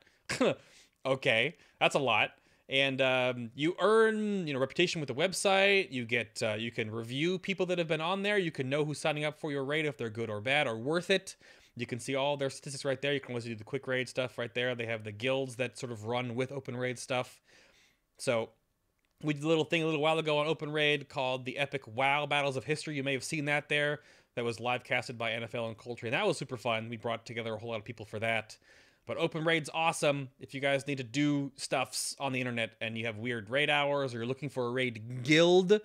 Okay, that's a lot. And you earn, reputation with the website. You get, you can review people that have been on there. You can know who's signing up for your raid, if they're good or bad or worth it. You can see all their statistics right there. You can also do the quick raid stuff right there. They have the guilds that sort of run with open raid stuff. So we did a little thing a little while ago on open raid called the Epic WoW Battles of History. You may have seen that there. That was live casted by NFL and Coltrane. That was super fun. We brought together a whole lot of people for that. But open raid's awesome. If you guys need to do stuffs on the internet and you have weird raid hours or you're looking for a raid guild,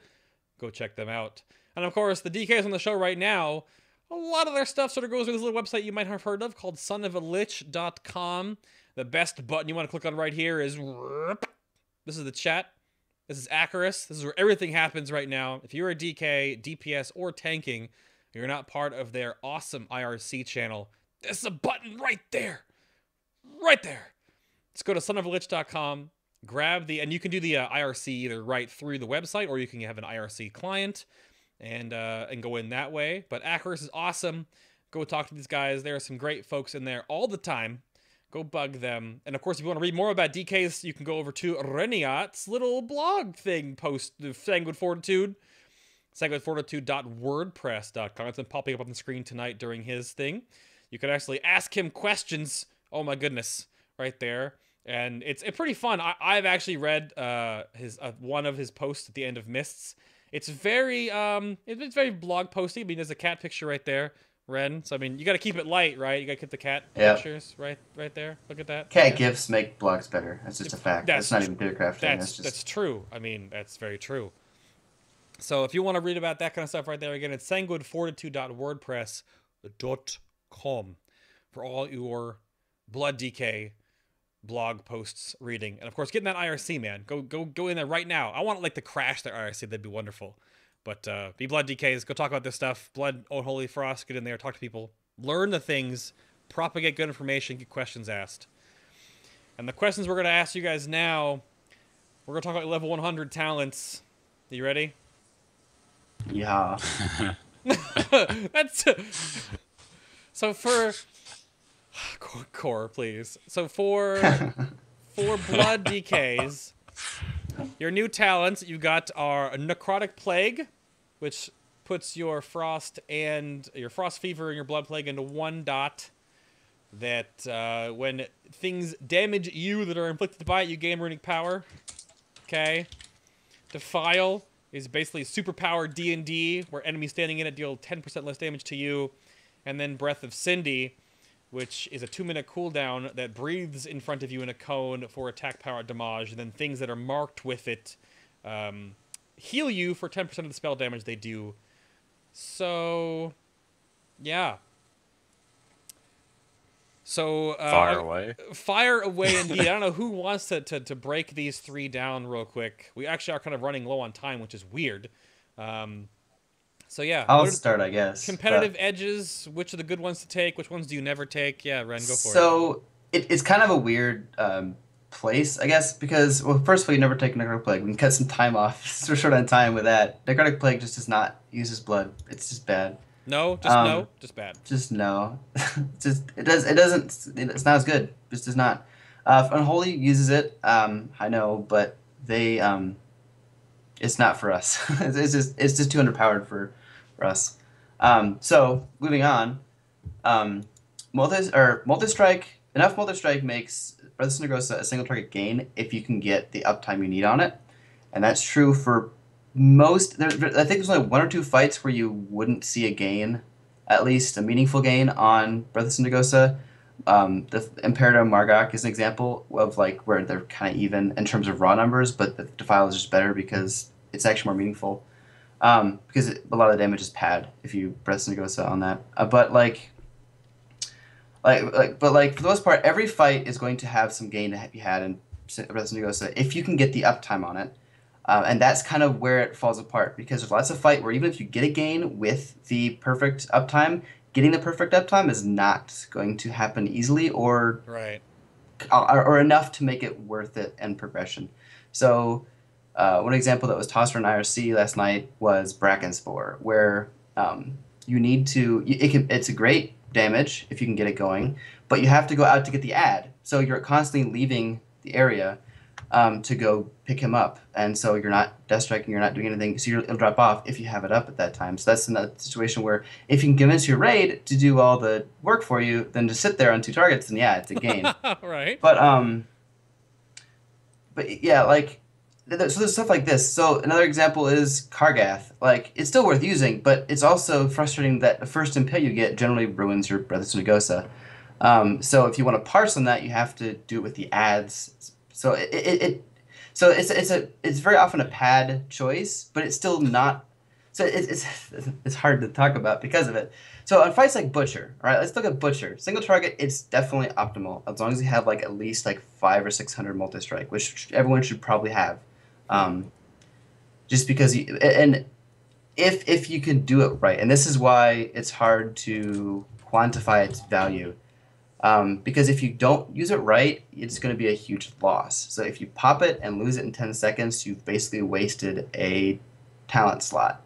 go check them out. And of course, the DKs on the show right now, a lot of their stuff sort of goes to this little website you might have heard of called SonOfALich.com. The best button you want to click on right here is... This is the chat. This is Acherus. This is where everything happens right now. If you're a DK, DPS, or tanking, you're not part of their awesome IRC channel, there's a button right there. Right there. Let's go to SonOfALich.com. Grab the... And you can do the IRC either right through the website or you can have an IRC client. And go in that way. But Acherus is awesome. Go talk to these guys. There are some great folks in there all the time. Go bug them. And of course, if you want to read more about DKs, you can go over to Reniat's little blog thing post, the Sanguine Fortitude. SanguineFortitude.wordpress.com. It's been popping up on the screen tonight during his thing. You can actually ask him questions. Oh my goodness. Right there. And it's pretty fun. I've actually read one of his posts at the end of Mists. It's very blog posty. I mean, there's a cat picture right there, Ren. So I mean, you got to keep it light, right? You got to keep the cat pictures right there. Look at that. Cat gifs make blogs better. That's just a fact. That's not even theater crafting. That's true. I mean, that's very true. So if you want to read about that kind of stuff right there, again, it's sanguinefortitude.wordpress.com for all your Blood DK blog posts reading. And of course, getting that IRC, man. Go in there right now. I want like to crash their IRC. That'd be wonderful. But be Blood DKs. Go talk about this stuff. Blood, oh holy frost. Get in there. Talk to people. Learn the things. Propagate good information. Get questions asked. And the questions we're going to ask you guys now, we're going to talk about level 100 talents. Are you ready? Yeah. That's... So for... Core, please. So for Blood DKs, your new talents you got are a Necrotic Plague, which puts your Frost and your Frost Fever and your Blood Plague into one dot. That when things damage you that are inflicted by it, you gain runic power. Okay. Defile is basically superpower D&D, where enemies standing in it deal 10% less damage to you. And then Breath of Cindy, which is a 2-minute cooldown that breathes in front of you in a cone for attack power damage, and then things that are marked with it heal you for 10% of the spell damage they do So, yeah. So Fire away. Fire away indeed. I don't know who wants to break these three down real quick. We actually are kind of running low on time, which is weird. So yeah, I'll start, I guess. Competitive edges. Which are the good ones to take? Which ones do you never take? Yeah, Ren, go for it. So it's kind of a weird place, I guess, because, well, first of all, you never take Necrotic Plague. We can cut some time off. We're short on time with that. Necrotic Plague just does not use his blood. It's just bad. No, just bad. Just no. It's not as good. Just does not. Unholy uses it. I know, but they it's not for us. it's just too underpowered for us. So moving on, multi-strike. Enough multi-strike makes Breath of Sindragosa a single target gain if you can get the uptime you need on it, and that's true for most. I think there's only one or two fights where you wouldn't see a gain, at least a meaningful gain on Breath of Sindragosa. The Imperator Margok is an example of like where they're kind of even in terms of raw numbers, but the Defile is just better because it's actually more meaningful. Because a lot of the damage is pad if you Breath of Sindragosa on that. But for the most part, every fight is going to have some gain to be had in Breath of Sindragosa if you can get the uptime on it. And that's kind of where it falls apart, because there's lots of fight where even if you get a gain with the perfect uptime, getting the perfect uptime is not going to happen easily or enough to make it worth it in progression. So one example that was tossed for an IRC last night was Bracken Spore, where you need to. It's a great damage if you can get it going, but you have to go out to get the ad. So you're constantly leaving the area to go pick him up, and so you're not death striking, you're not doing anything, so it'll drop off if you have it up at that time. So that's another situation where if you can convince your raid to do all the work for you, then to sit there on two targets, and yeah, it's a gain. Right. But yeah, like, so there's stuff like this. So another example is Kargath. Like, it's still worth using, but it's also frustrating that the first impale you get generally ruins your Breath of Sindragosa. So if you want to parse on that, you have to do it with the ads. So it's very often a pad choice, but it's still not. So it's hard to talk about because of it. So on fights like Butcher, all right, let's look at Butcher. Single target, it's definitely optimal as long as you have like at least like 500 or 600 multi-strike, which everyone should probably have. Just because if you can do it right, and this is why it's hard to quantify its value. Because if you don't use it right, it's going to be a huge loss. So if you pop it and lose it in 10 seconds, you've basically wasted a talent slot.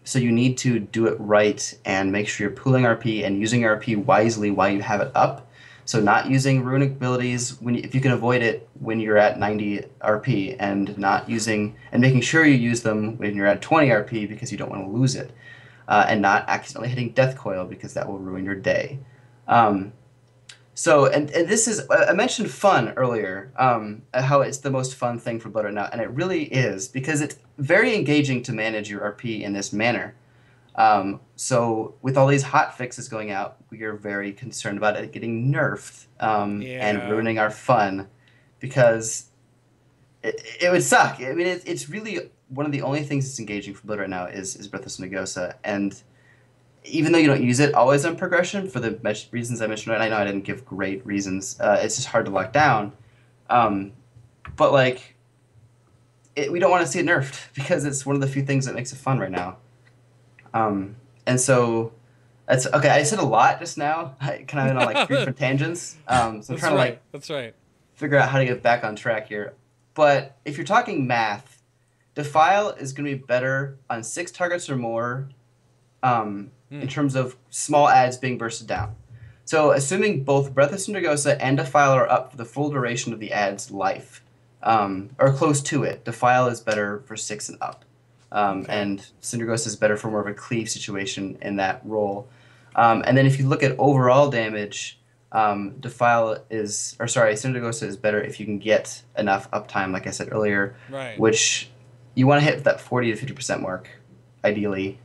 So you need to do it right and make sure you're pooling RP and using RP wisely while you have it up. So not using runic abilities if you can avoid it when you're at 90 RP, and making sure you use them when you're at 20 RP because you don't want to lose it, and not accidentally hitting Death Coil because that will ruin your day. So this is, I mentioned fun earlier, how it's the most fun thing for Blood right now, and it really is, because it's very engaging to manage your RP in this manner. So with all these hot fixes going out, we are very concerned about it getting nerfed and ruining our fun, because it would suck. I mean, it's really one of the only things that's engaging for Blood right now is Breath of Sindragosa, and even though you don't use it always on progression for the reasons I mentioned, and I know I didn't give great reasons, it's just hard to lock down. But like, we don't want to see it nerfed because it's one of the few things that makes it fun right now. And so that's okay. I said a lot just now. I kind of went on like 3 different tangents. So I'm trying to figure out how to get back on track here. But if you're talking math, Defile is going to be better on 6 targets or more. In terms of small ads being bursted down. So assuming both Breath of Sindragosa and Defile are up for the full duration of the ad's life, or close to it, Defile is better for 6 and up. And Sindragosa is better for more of a cleave situation in that role. And then if you look at overall damage, Sindragosa is better if you can get enough uptime, like I said earlier, which you want to hit that 40 to 50% mark, ideally.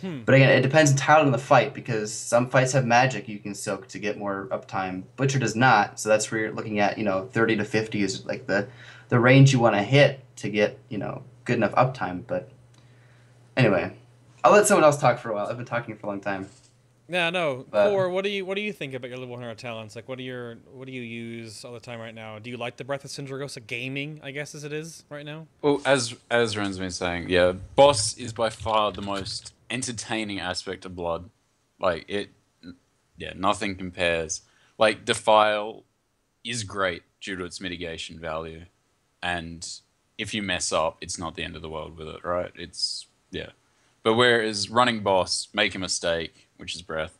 But again, it depends entirely on the fight, because some fights have magic you can soak to get more uptime. Butcher does not, so that's where you're looking at, 30 to 50 is like the range you want to hit to get, good enough uptime. But anyway, I'll let someone else talk for a while. I've been talking for a long time. Yeah, no. But- Core, what do you think about your level 100 talents? Like, what do you use all the time right now? Do you like the Breath of Sindragosa gaming, I guess, as it is right now? Well, as Ren's been saying, yeah, boss is by far the most entertaining aspect of Blood. Like yeah, nothing compares. Like Defile is great due to its mitigation value, and if you mess up, it's not the end of the world with it, right? It's yeah. But whereas running boss, make a mistake, which is breath,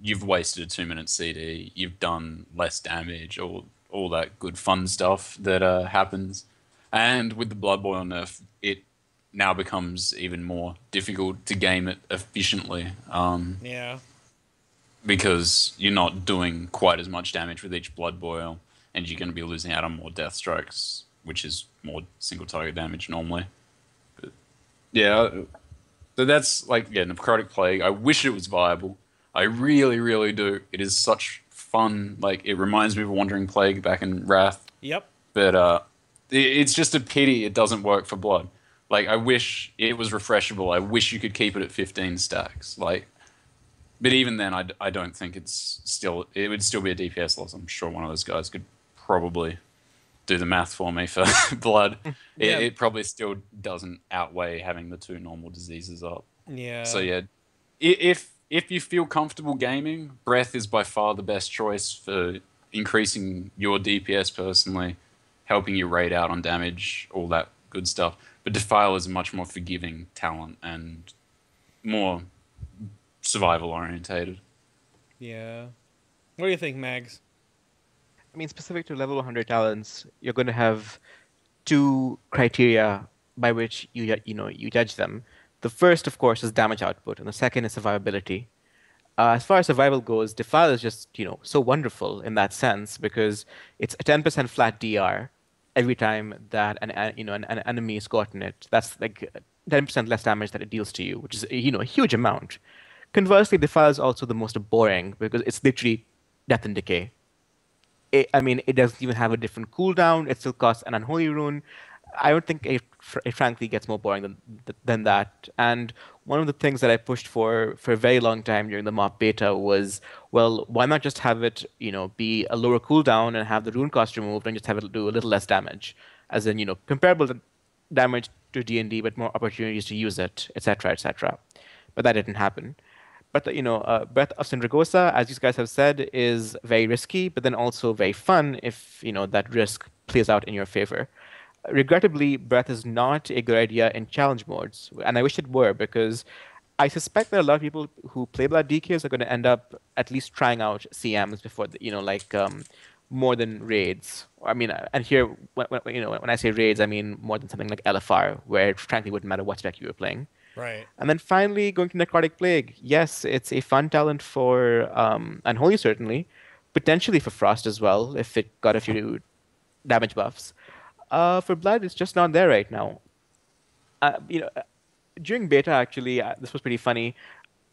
you've wasted a 2-minute CD, you've done less damage, all that good fun stuff that happens. And with the Blood Boil nerf, it now becomes even more difficult to game it efficiently. Yeah. Because you're not doing quite as much damage with each Blood Boil, and you're going to be losing out on more death strikes, which is more single target damage normally. But yeah, so that's like, yeah, Necrotic Plague. I wish it was viable. I really, really do. It is such fun. Like, it reminds me of Wandering Plague back in Wrath. Yep. But it's just a pity it doesn't work for Blood. Like, I wish it was refreshable. I wish you could keep it at 15 stacks. Like, but even then, I don't think it would still be a DPS loss. I'm sure one of those guys could probably do the math for me for Blood. Yeah. It probably still doesn't outweigh having the 2 normal diseases up. Yeah. So yeah, if you feel comfortable gaming, Breath is by far the best choice for increasing your DPS personally, helping you raid out on damage, all that good stuff. But Defile is a much more forgiving talent and more survival orientated. Yeah. What do you think, Mags? I mean, specific to level 100 talents, you're going to have 2 criteria by which you judge them. The first, of course, is damage output, and the second is survivability. As far as survival goes, Defile is just so wonderful in that sense because it's a 10% flat DR every time that an enemy is caught in it. That's like 10% less damage that it deals to you, which is a huge amount. Conversely, Defile is also the most boring because it's literally death and decay. It doesn't even have a different cooldown. It still costs an unholy rune. I don't think it frankly gets more boring than that. And one of the things that I pushed for a very long time during the MOP beta was, well, why not just have it, be a lower cooldown and have the rune cost removed and just have it do a little less damage, as in, comparable damage to D&D, but more opportunities to use it, etc., etc. But that didn't happen. But Breath of Sindragosa, as you guys have said, is very risky, but then also very fun if that risk plays out in your favor. Regrettably, Breath is not a good idea in challenge modes, and I wish it were because I suspect that a lot of people who play Blood DKs are going to end up at least trying out CMs before more than raids. And here when I say raids, I mean more than something like LFR, where it frankly wouldn't matter what spec you were playing. Right. And then finally, going to Necrotic Plague. Yes, it's a fun talent for Unholy, certainly. Potentially for Frost as well, if it got a few damage buffs. For Blood, it's just not there right now. During beta, actually, this was pretty funny.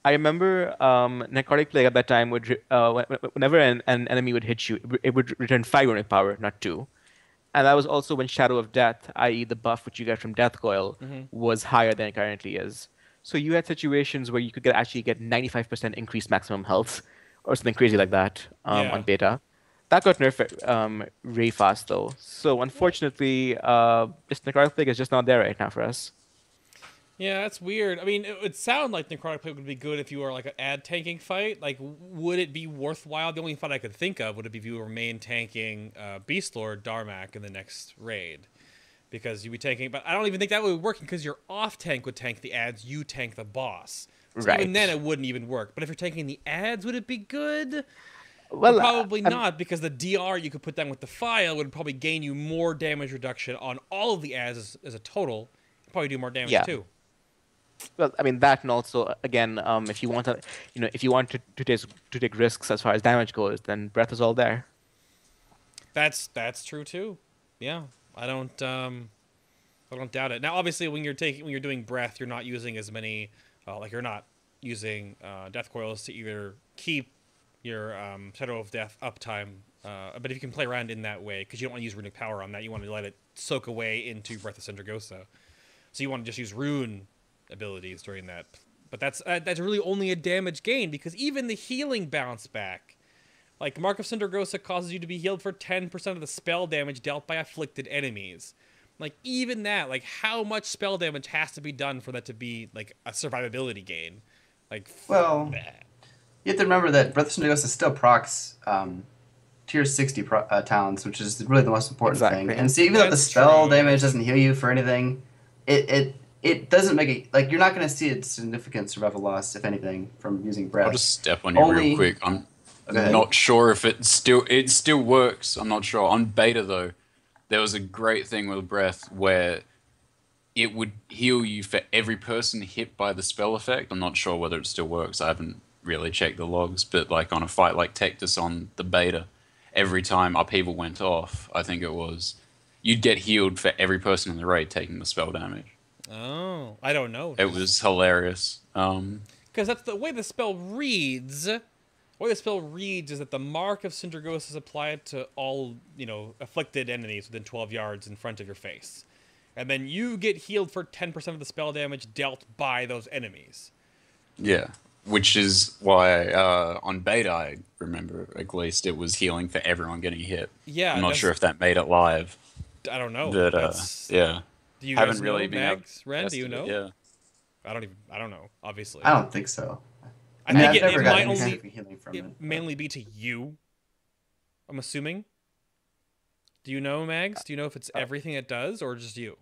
I remember Necrotic Plague at that time would, whenever an enemy would hit you, it would return 5 unit power, not 2. And that was also when Shadow of Death, i.e. the buff which you get from Death Coil, was higher than it currently is. So you had situations where you could actually get 95% increased maximum health, or something crazy like that on beta. That got nerfed really fast, though. So unfortunately, just Necrotic Plague is just not there right now for us. Yeah, that's weird. I mean, it would sound like Necrotic Plague would be good if you were like an ad tanking fight. Like, would it be worthwhile? The only fight I could think of would it be if you were main tanking Beastlord Darmak in the next raid, because you'd be tanking. But I don't even think that would work because your off tank would tank the ads, you tank the boss. So Right. even then, it wouldn't even work. But if you're tanking the ads, would it be good? Well, probably not, because the DR you could put down with the file would probably gain you more damage reduction on all of the ads as a total. It'd probably do more damage too. Well, I mean that, and also again, if you want to take risks as far as damage goes, then Breath is all there. That's true too. Yeah, I don't doubt it. Now, obviously, when you're doing Breath, you're not using as many, you're not using Death Coils to either keep your Shadow of Death uptime. But if you can play around in that way, because you don't want to use Runic Power on that, you want to let it soak away into Breath of Sindragosa. So you want to just use Rune abilities during that. But that's really only a damage gain, because even the healing bounce back, like Mark of Sindragosa causes you to be healed for 10% of the spell damage dealt by afflicted enemies. Like even that, like how much spell damage has to be done for that to be like a survivability gain? Like Well, you have to remember that Breath of Sindragosa still procs tier 60 talents, which is really the most important thing. And see, even though the spell damage doesn't heal you for anything, it doesn't make it, like, you're not going to see a significant survival loss, if anything, from using Breath. I'll just step on you real quick. I'm not sure if it still works. I'm not sure. On beta, though, there was a great thing with Breath where it would heal you for every person hit by the spell effect. I'm not sure whether it still works. I haven't really checked the logs, but like on a fight like Tectus on the beta, every time Upheaval went off, I think it was, you'd get healed for every person in the raid taking the spell damage. Oh, I don't know. It was hilarious. Because that's the way the spell reads. The way the spell reads is that the Mark of Sindragosa is applied to all, afflicted enemies within 12 yards in front of your face. And then you get healed for 10% of the spell damage dealt by those enemies. Yeah, which is why on beta, I remember at least, it was healing for everyone getting hit. Yeah, I'm not sure if that made it live. I don't know. But, yeah. Do you guys know, Mags? Ren, do you know? Yeah. I don't know, obviously. I don't think so. I think I've never might gotten only any healing from it. mainly be to you, I'm assuming. Do you know, Mags? Do you know if it's everything it does or just you?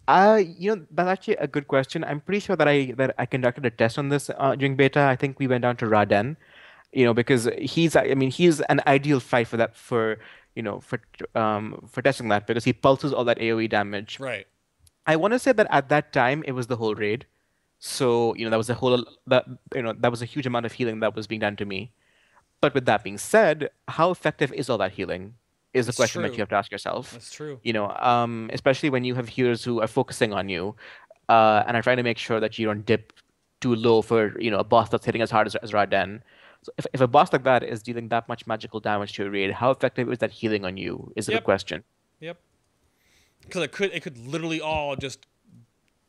That's actually a good question. I'm pretty sure that I conducted a test on this during beta. I think we went down to Raden, because he's an ideal fight for that, for testing that, because he pulses all that AoE damage. Right. I want to say that at that time it was the whole raid, so that was that was a huge amount of healing that was being done to me. But with that being said, how effective is all that healing? Is the question that you have to ask yourself. That's true. Especially when you have healers who are focusing on you, and are trying to make sure that you don't dip too low for a boss that's hitting as hard as Raden. So if a boss like that is dealing that much magical damage to your raid, how effective is that healing on you? Is a good question. Yep. Because it could literally all just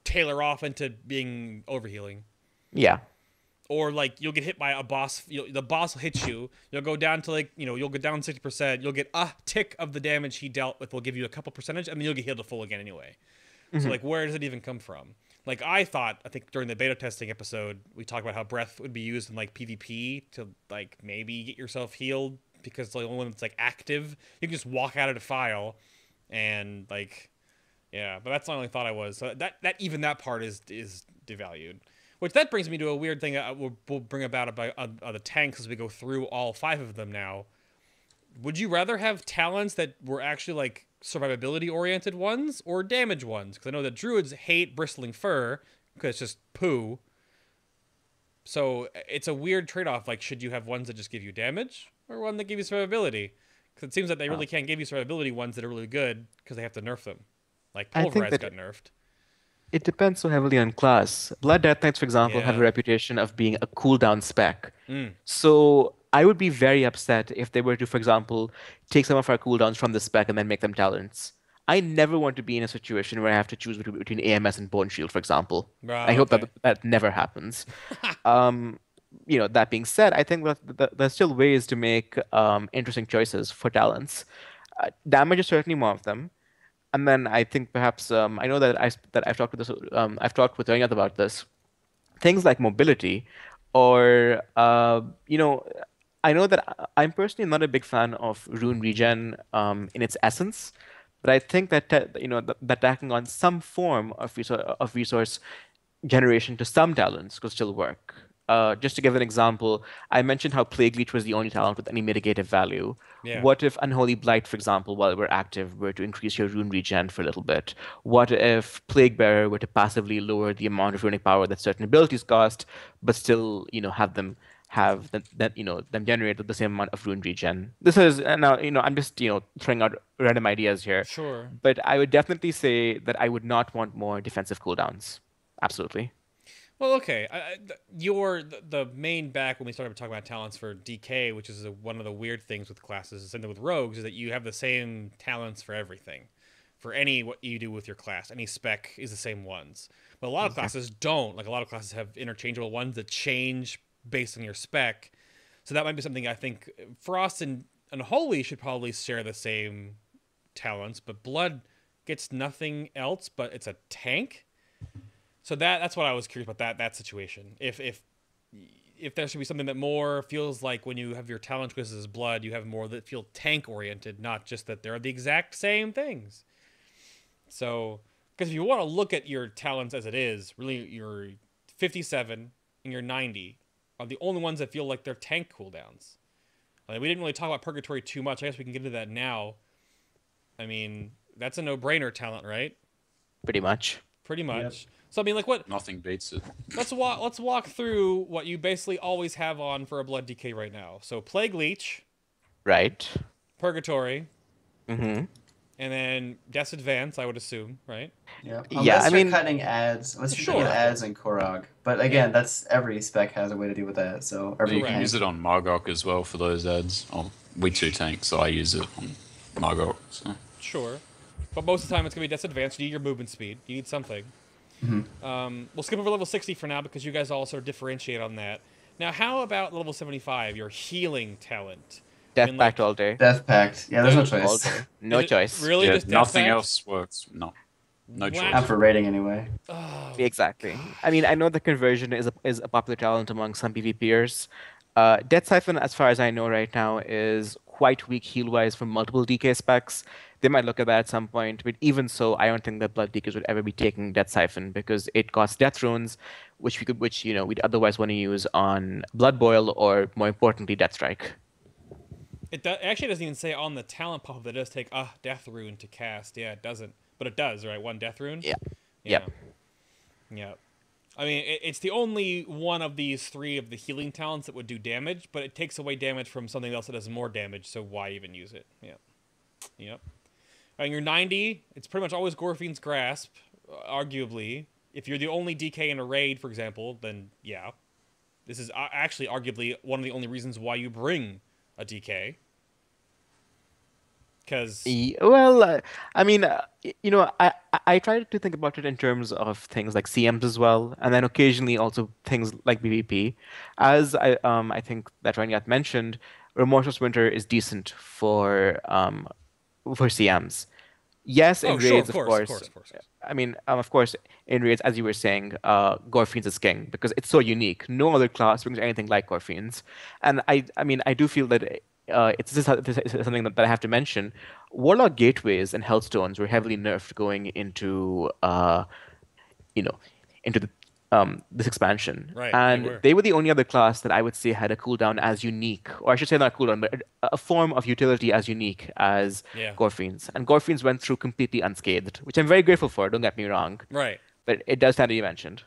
tailor off into being overhealing. Yeah. Or like you'll get hit by a boss, the boss will hit you. You'll go down to you'll go down 60%. You'll get a tick of the damage he dealt with. Will give you a couple percentage, and then you'll get healed to full again anyway. So where does it even come from? Like I think during the beta testing episode, we talked about how Breath would be used in like PvP to like maybe get yourself healed, because it's the only one that's like active. You can just walk out of the file, and yeah. But that's the only thought I was. So that part is devalued. Which that brings me to a weird thing we'll bring about the tanks as we go through all 5 of them now. Would you rather have talents that were actually like survivability-oriented ones or damage ones? Because I know that druids hate bristling fur because it's just poo. So it's a weird trade-off. Like, should you have ones that just give you damage or one that give you survivability? Because it seems that they really can't give you survivability ones that are really good because they have to nerf them. Like Pulverize got nerfed. It depends so heavily on class. Blood Death Knights, for example, have a reputation of being a cooldown spec. So I would be very upset if they were to, for example, take some of our cooldowns from the spec and then make them talents. I never want to be in a situation where I have to choose between AMS and Bone Shield, for example. I hope that never happens. That being said, I think that there's still ways to make interesting choices for talents. Damage is certainly one of them. And then I think perhaps I know that I've talked with Reniat about this. Things like mobility, or I know that I'm personally not a big fan of rune regen in its essence, but I think that that tacking on some form of resource generation to some talents could still work. Just to give an example, I mentioned how Plague Leech was the only talent with any mitigative value. Yeah. What if Unholy Blight, for example, while we're active, were to increase your rune regen for a little bit? What if Plague Bearer were to passively lower the amount of runic power that certain abilities cost, but still, have them generate the same amount of rune regen? This is now, I'm just throwing out random ideas here. Sure. But I would definitely say that I would not want more defensive cooldowns. Absolutely. Well, okay. The main back when we started talking about talents for DK, which is one of the weird things with classes, the same thing with rogues, is that you have the same talents for everything. for any what you do with your class. Any spec is the same ones. But a lot of classes don't. Like a lot of classes have interchangeable ones that change based on your spec. So that might be something I think Frost and Unholy should probably share the same talents, but Blood gets nothing else, but it's a tank. So that's what I was curious about that situation. If there should be something that more feels like when you have your talent choices as Blood, you have more that feel tank oriented, not just that they're the exact same things. So, because if you want to look at your talents as it is, really your 57 and your 90 are the only ones that feel like they're tank cooldowns. Like, we didn't really talk about Purgatory too much. I guess we can get into that now. I mean, that's a no-brainer talent, right? Pretty much. Pretty much. Yep. So I mean, like, what? Nothing beats it. Let's walk through what you basically always have on for a Blood DK right now. So Plague Leech, Right. Purgatory, Mm-hmm. and then Death's Advance, I would assume, right? Yeah, Yeah, unless I you're mean- cutting ads, unless you're Sure. cutting ads in Korvak. But again, that's every spec has a way to deal with that. So every You can tank. use it on Margok as well for those ads. Oh, we 2 tank, so I use it on Margok. So. Sure. But most of the time, it's gonna be Death's Advance. You need your movement speed. You need something. We'll skip over level 60 for now because you guys all sort of differentiate on that. Now, how about level 75, your healing talent? Death I mean, Pact like, all day. Death Pact. Yeah, there's no All choice. day. No Is it choice. Really, Yeah, just Death nothing Pact? else works. No Wow. choice. Not for rating anyway. Oh, Exactly. I mean, I know the conversion is a popular talent among some PvPers. Death Siphon, as far as I know right now, is quite weak heal-wise from multiple DK specs. They might look at that at some point, but even so, I don't think that Blood DKs would ever be taking Death Siphon because it costs Death Runes, which we'd otherwise want to use on Blood Boil or, more importantly, Death Strike. it actually doesn't even say on the talent pop that it does take a Death Rune to cast. Yeah, it doesn't. But it does, right? 1 Death Rune? Yeah. Yeah. Yep. Yeah. I mean, it's the only one of these 3 of the healing talents that would do damage, but it takes away damage from something else that does more damage, so why even use it? Yeah. Yep. And your 90, it's pretty much always Gorfine's Grasp, arguably. If you're the only DK in a raid, for example, then yeah. This is actually arguably one of the only reasons why you bring a DK. Because... Well, I mean, I try to think about it in terms of things like CMs as well, and then occasionally also things like BVP. As I think that Reniat mentioned, Remorseless Winter is decent for CMs. Yes, in raids, of course. I mean, of course, in raids, as you were saying, Gorfine's is king because it's so unique. No other class brings anything like Gorfine's, and I mean, I do feel that. This is something that I have to mention. Warlock gateways and Hellstones were heavily nerfed going into, into this expansion. Right, and they were the only other class that I would say had a cooldown as unique, or I should say not a cooldown, but a form of utility as unique as Gorfine's. And Gorfine's went through completely unscathed, which I'm very grateful for. Don't get me wrong. Right. But it does stand to be mentioned.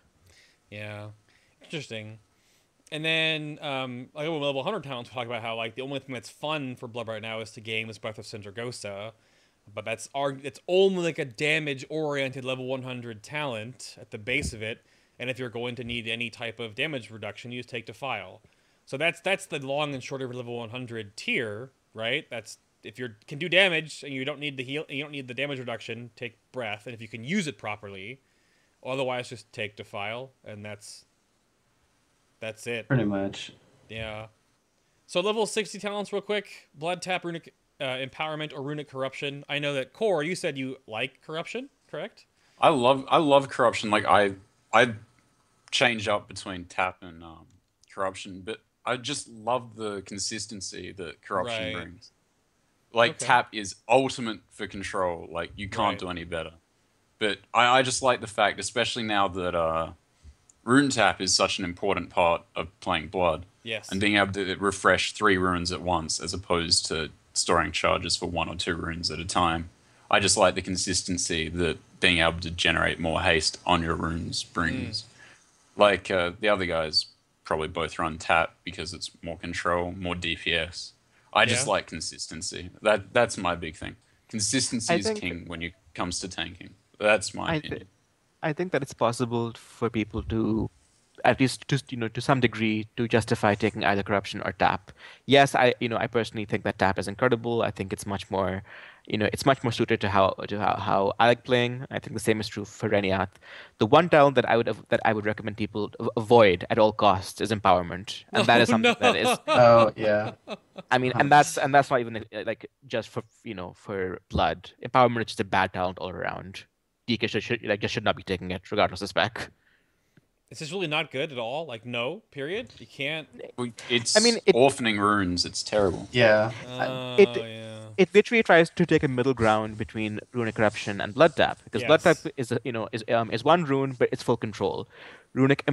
Yeah. Interesting. And then, like with level 100 talents, we talk about how like the only thing that's fun for Blood right now is to game this Breath of Sindragosa, but that's only like a damage-oriented level 100 talent at the base of it. And if you're going to need any type of damage reduction, you just take Defile. So that's the long and short of level 100 tier, right? That's if you can do damage and you don't need the heal, you don't need the damage reduction, take Breath, and if you can use it properly, otherwise just take Defile, and that's it. Pretty much. Yeah. So level 60 talents real quick. Blood Tap, Runic Empowerment, or Runic Corruption. I know that, Core, you said you like Corruption, correct? I love Corruption. Like, I change up between Tap and Corruption, but I just love the consistency that Corruption brings. Like, Tap is ultimate for control. Like, you can't do any better. But I just like the fact, especially now that... Rune Tap is such an important part of playing Blood. Yes. And being able to refresh 3 runes at once as opposed to storing charges for 1 or 2 runes at a time. I just like the consistency that being able to generate more haste on your runes brings. Like, the other guys probably both run Tap because it's more control, more DPS. I just like consistency. That's my big thing. Consistency is king when it comes to tanking. That's my opinion. I think that it's possible for people to at least to some degree, to justify taking either corruption or tap. Yes, I personally think that tap is incredible. I think it's much more, it's much more suited to how I like playing. I think the same is true for Reniat. The one talent that I would recommend people avoid at all costs is empowerment, and that is something that is. Oh yeah. I mean, and that's not even like just for for blood. Empowerment is just a bad talent all around. DK should not be taking it regardless of spec. It's just really not good at all. Like, no, period. You can't. It's orphaning runes. It's terrible. Yeah. It literally tries to take a middle ground between runic corruption and blood tap, because blood tap is one rune, but it's full control. Runic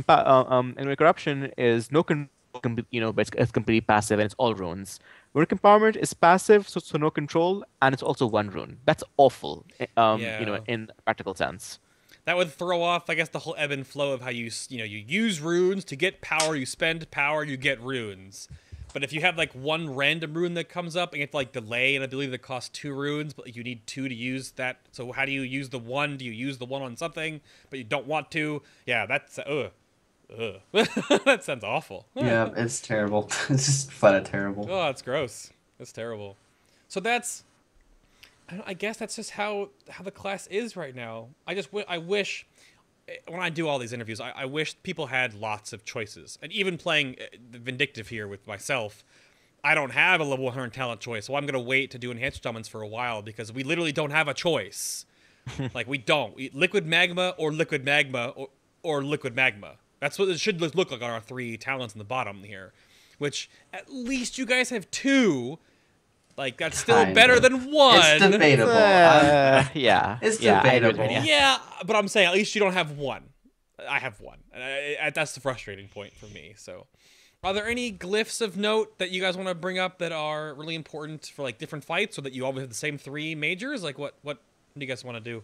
corruption is no control, but it's completely passive and it's all runes. Runic empowerment is passive, so no control, and it's also one rune. That's awful, in a practical sense. That would throw off, I guess, the whole ebb and flow of how you use runes to get power, you spend power, you get runes. But if you have like one random rune that comes up and you have to like delay an ability that costs 2 runes, but you need 2 to use that. So how do you use the 1? Do you use the 1 on something, but you don't want to? Yeah, that's that sounds awful. Yeah, it's terrible. It's just flat out terrible. Oh, it's gross. It's terrible. So that's. I guess that's just how the class is right now. I wish, when I do all these interviews, I wish people had lots of choices. And even playing Vindictive here with myself, I don't have a level 100 talent choice, so I'm going to wait to do enhanced summons for a while because we literally don't have a choice. Like, we don't. Liquid Magma or Liquid Magma or Liquid Magma. That's what it should look like on our 3 talents in the bottom here. Which, at least you guys have 2. Like, that's still better than 1. It's debatable. Yeah. It's debatable. Yeah, but I'm saying at least you don't have 1. I have 1. And that's the frustrating point for me. So, are there any glyphs of note that you guys want to bring up that are really important for, like, different fights, so that you always have the same 3 majors? Like, what do you guys want to do?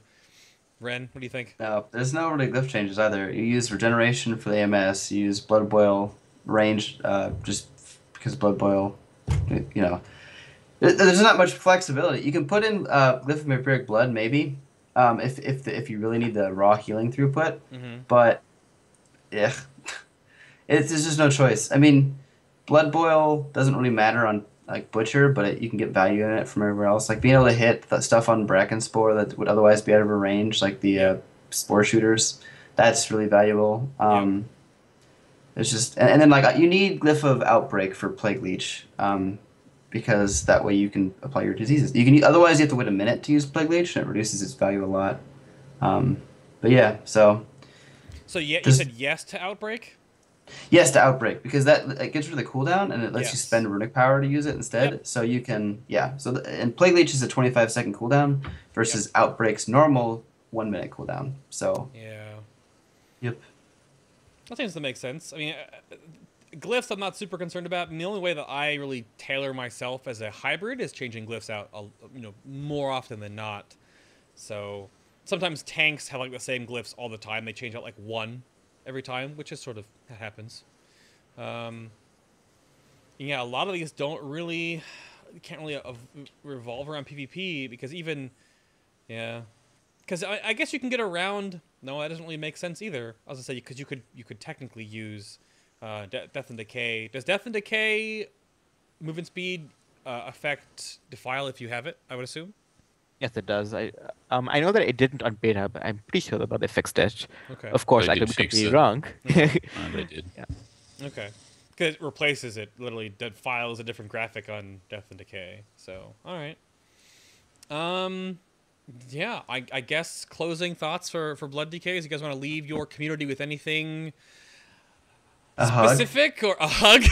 Ren, what do you think? No, there's no really glyph changes either. You use Regeneration for the AMS. You use Blood Boil range, just because Blood Boil, There's not much flexibility. You can put in Glyph of Vampiric Blood, maybe, if you really need the raw healing throughput. But, yeah, there's just no choice. I mean, Blood Boil doesn't really matter on like Butcher, but you can get value in it from everywhere else. Like being able to hit that stuff on Bracken Spore that would otherwise be out of her range, like the Spore Shooters, that's really valuable. It's just, and then like you need Glyph of Outbreak for Plague Leech. Because that way you can apply your diseases. Otherwise you have to wait a minute to use Plague Leech, and it reduces its value a lot. But yeah, so. So you said yes to Outbreak? Yes to Outbreak, because it gets rid of the cooldown and it lets you spend runic power to use it instead. Yep. So you can, and Plague Leech is a 25-second cooldown versus Outbreak's normal 1-minute cooldown. So. Yeah. Yep. That seems to make sense. I mean. Glyphs I'm not super concerned about, and the only way that I really tailor myself as a hybrid is changing glyphs out, more often than not. So sometimes tanks have like the same glyphs all the time. They change out like 1 every time, which is sort of that happens. Yeah, a lot of these can't really revolve around PvP because because I guess you can get around. No, that doesn't really make sense either. I was gonna say because you could technically use. Death and Decay. Does Death and Decay movement speed affect Defile if you have it, I would assume? Yes, it does. I know that it didn't on beta, but I'm pretty sure that they fixed it. Okay. Of course, I could be completely wrong. They did. Yeah. Okay. Because it replaces it. Literally, Defile is a different graphic on Death and Decay. So, all right. Yeah, I guess closing thoughts for Blood DKs. You guys want to leave your community with anything... specific or a hug?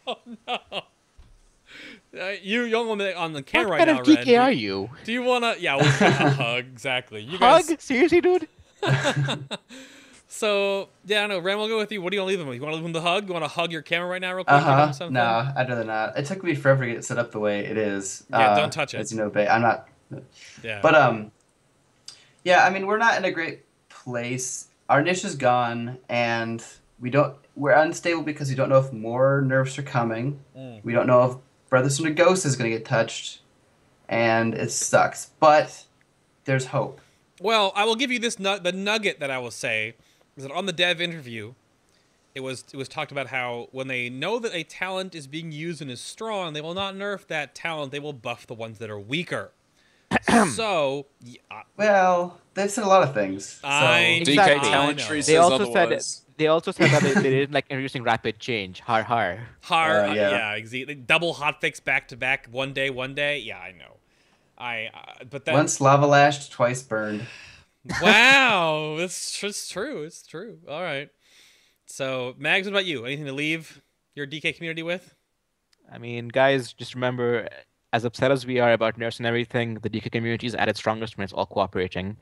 Oh no! You young woman on the camera right now, Ren. What kind of DK are you? Do you wanna? Yeah, we'll a hug exactly. You hug? Guys... Seriously, dude? So yeah, I don't know. Ren, we'll go with you. What do you want to leave them with? You want to leave them the hug? You want to hug your camera right now, real quick? No, I'd rather not. It took me forever to get it set up the way it is. Yeah, don't touch it. As you know, I'm not. Yeah. But yeah. I mean, we're not in a great place. Our niche is gone, and we're unstable because we don't know if more nerfs are coming. We don't know if Brothers from the Ghost is going to get touched, and it sucks. But there's hope. Well, I will give you the nugget that I will say is that on the dev interview, it was talked about how when they know that a talent is being used and is strong, they will not nerf that talent. They will buff the ones that are weaker. So, well, they've said a lot of things. So. Exactly. DK talent tree says otherwise. They also said that they didn't like introducing rapid change. Har har. Yeah, exactly. Double hotfix back to back, one day. Yeah, I know. But then once lava lashed, twice burned. Wow, it's true. It's true. All right. So, Mags, what about you? Anything to leave your DK community with? I mean, guys, just remember, as upset as we are about nerfs and everything, the DK community is at its strongest when it's all cooperating.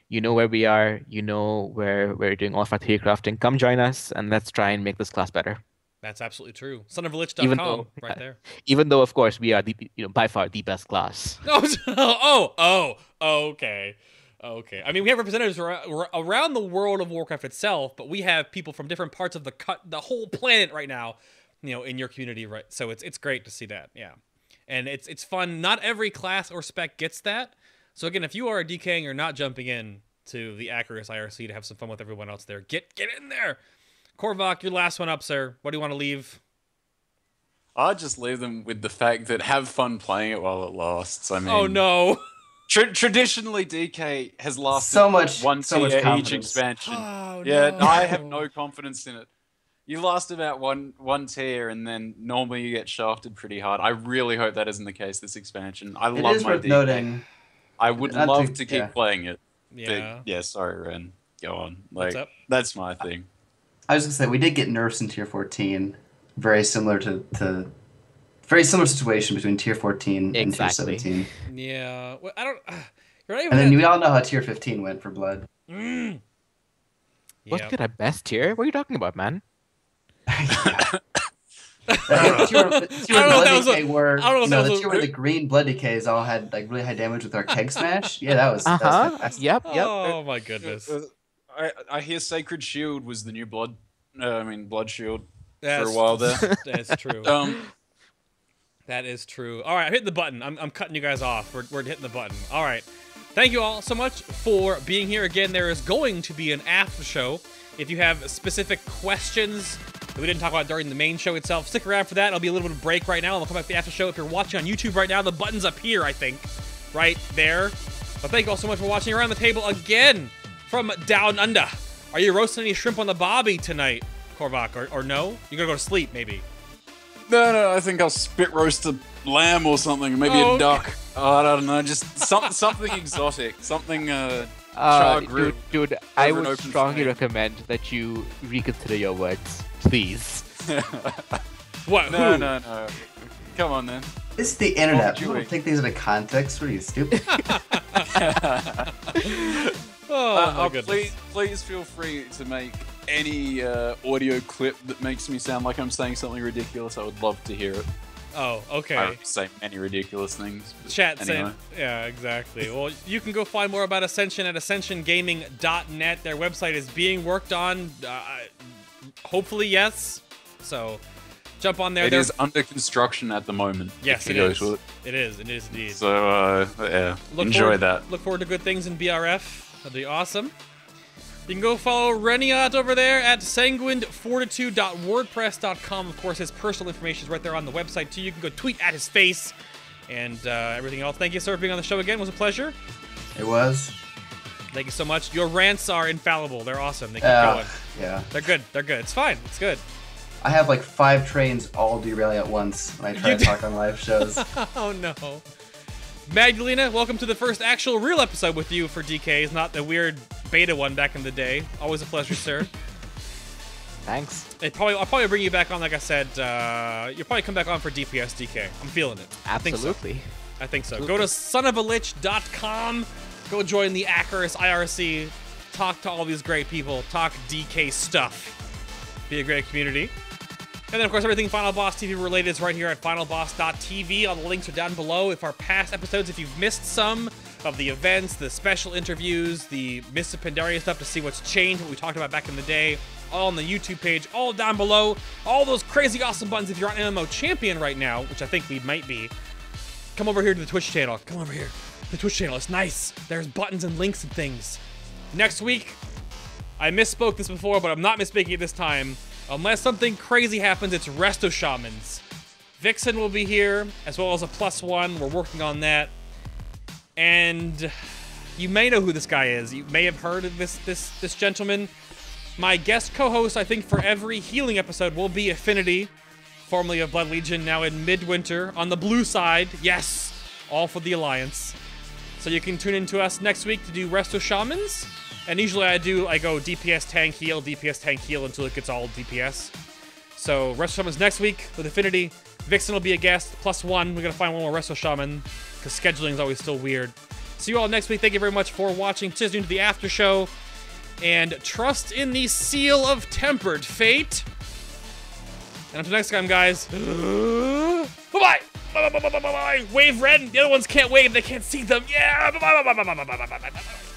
You know where we are. You know where we're doing all of our theory crafting. Come join us, and let's try and make this class better. That's absolutely true. SonOfALich.com, right there. Even though, of course, we are by far the best class. Okay. I mean, we have representatives around the world of Warcraft itself, but we have people from different parts of the whole planet right now, in your community, right? So it's great to see that, yeah. And it's fun. Not every class or spec gets that. So again, if you are a DK and you're not jumping in to the Acherus IRC to have some fun with everyone else there, get in there. Korvak, your last one up, sir. What do you want to leave? I'd just leave them with the fact that have fun playing it while it lasts. I mean, oh no. Traditionally, DK has lasted so much tier each expansion. Oh, yeah, no. I have no confidence in it. You last about one tier, and then normally you get shafted pretty hard. I really hope that isn't the case this expansion. I love my DK. Noting. I would love to keep playing it. Yeah. Yeah, sorry, Ren. Go on. What's up? That's my thing. I was gonna say we did get nerfs in tier 14, very similar to very similar situation between tier 14 and tier 17. Yeah. Well, I don't. You're not even and then we all know how tier 15 went for Blood. Wasn't it our best tier? What are you talking about, man? Tier where the green Blood DKs all had like really high damage with our keg smash. Yeah, that was fantastic. Yep. Oh my goodness. I hear Sacred Shield was the new Blood. Blood Shield for a That's- while there. That's true. That is true. All right, I'm hitting the button. I'm cutting you guys off. We're hitting the button. All right. Thank you all so much for being here. Again, there is going to be an after show. If you have specific questions that we didn't talk about during the main show itself, stick around for that. It'll be a little bit of a break right now, and we'll come back to the after show. If you're watching on YouTube right now, the button's up here, I think. Right there. But thank you all so much for watching. Around the table again from Down Under. Are you roasting any shrimp on the bobby tonight, Korvak, or no? You're gonna go to sleep, maybe. No, I think I'll spit roast a lamb or something, maybe a duck. Oh, I don't know, just something exotic, something char grilled. Dude, I would strongly recommend that you reconsider your words, please. What? No. Come on, then. This is the internet. People don't take things into context. What are you, stupid? Oh my goodness. Please feel free to make any audio clip that makes me sound like I'm saying something ridiculous. I would love to hear it. Oh, okay. I don't say many ridiculous things. Chat anyway. saying, yeah, exactly. Well, you can go find more about Ascension at ascensiongaming.net. Their website is being worked on. Hopefully, yes. So, jump on there. It is under construction at the moment. Yes, it is. It is indeed. So, yeah, enjoy that. Look forward to good things in BRF. That'd be awesome. You can go follow Reniat over there at sanguinefortitude.wordpress.com. Of course, his personal information is right there on the website, too. You can go tweet at his face and everything else. Thank you, sir, for being on the show again. It was a pleasure. It was. Thank you so much. Your rants are infallible. They're awesome. They keep going. Yeah. They're good. It's fine. It's good. I have like 5 trains all derailing at once when I try to talk on live shows. Oh, no. Magdalena, welcome to the first actual real episode with you for DKs, not the weird beta one back in the day. Always a pleasure, sir. Thanks. I'll probably bring you back on, like I said. You'll probably come back on for DPS DK. I'm feeling it. Absolutely. I think so. Go to SonOfALich.com. Go join the Acherus IRC. Talk to all these great people. Talk DK stuff. Be a great community. And then, of course, everything Final Boss TV related is right here at FinalBoss.tv. All the links are down below. If our past episodes, if you've missed some of the events, the special interviews, the Mists of Pandaria stuff to see what's changed, what we talked about back in the day, all on the YouTube page, all down below. All those crazy awesome buttons. If you're on MMO Champion right now, which I think we might be, come over here to the Twitch channel. Come over here. The Twitch channel. It's nice. There's buttons and links and things. Next week, I misspoke this before, but I'm not misspeaking it this time. Unless something crazy happens, it's Resto Shamans. Vixen will be here, as well as a +1. We're working on that. And you may know who this guy is. You may have heard of this gentleman. My guest co-host, I think, for every healing episode will be Affinity, formerly of Blood Legion, now in Midwinter, on the blue side. Yes, all for the Alliance. So you can tune in to us next week to do Resto Shamans. And usually I go DPS tank heal until it gets all DPS. So Resto Shamans next week with Affinity. Vixen will be a guest, +1. We're gonna find one more Resto Shaman, because scheduling is always still weird. See you all next week. Thank you very much for watching. Tune into the after show. And trust in the seal of tempered fate. And until next time, guys. Bye-bye! Bye-bye! Wave red. The other ones can't wave. They can't see them. Yeah! Bye-bye!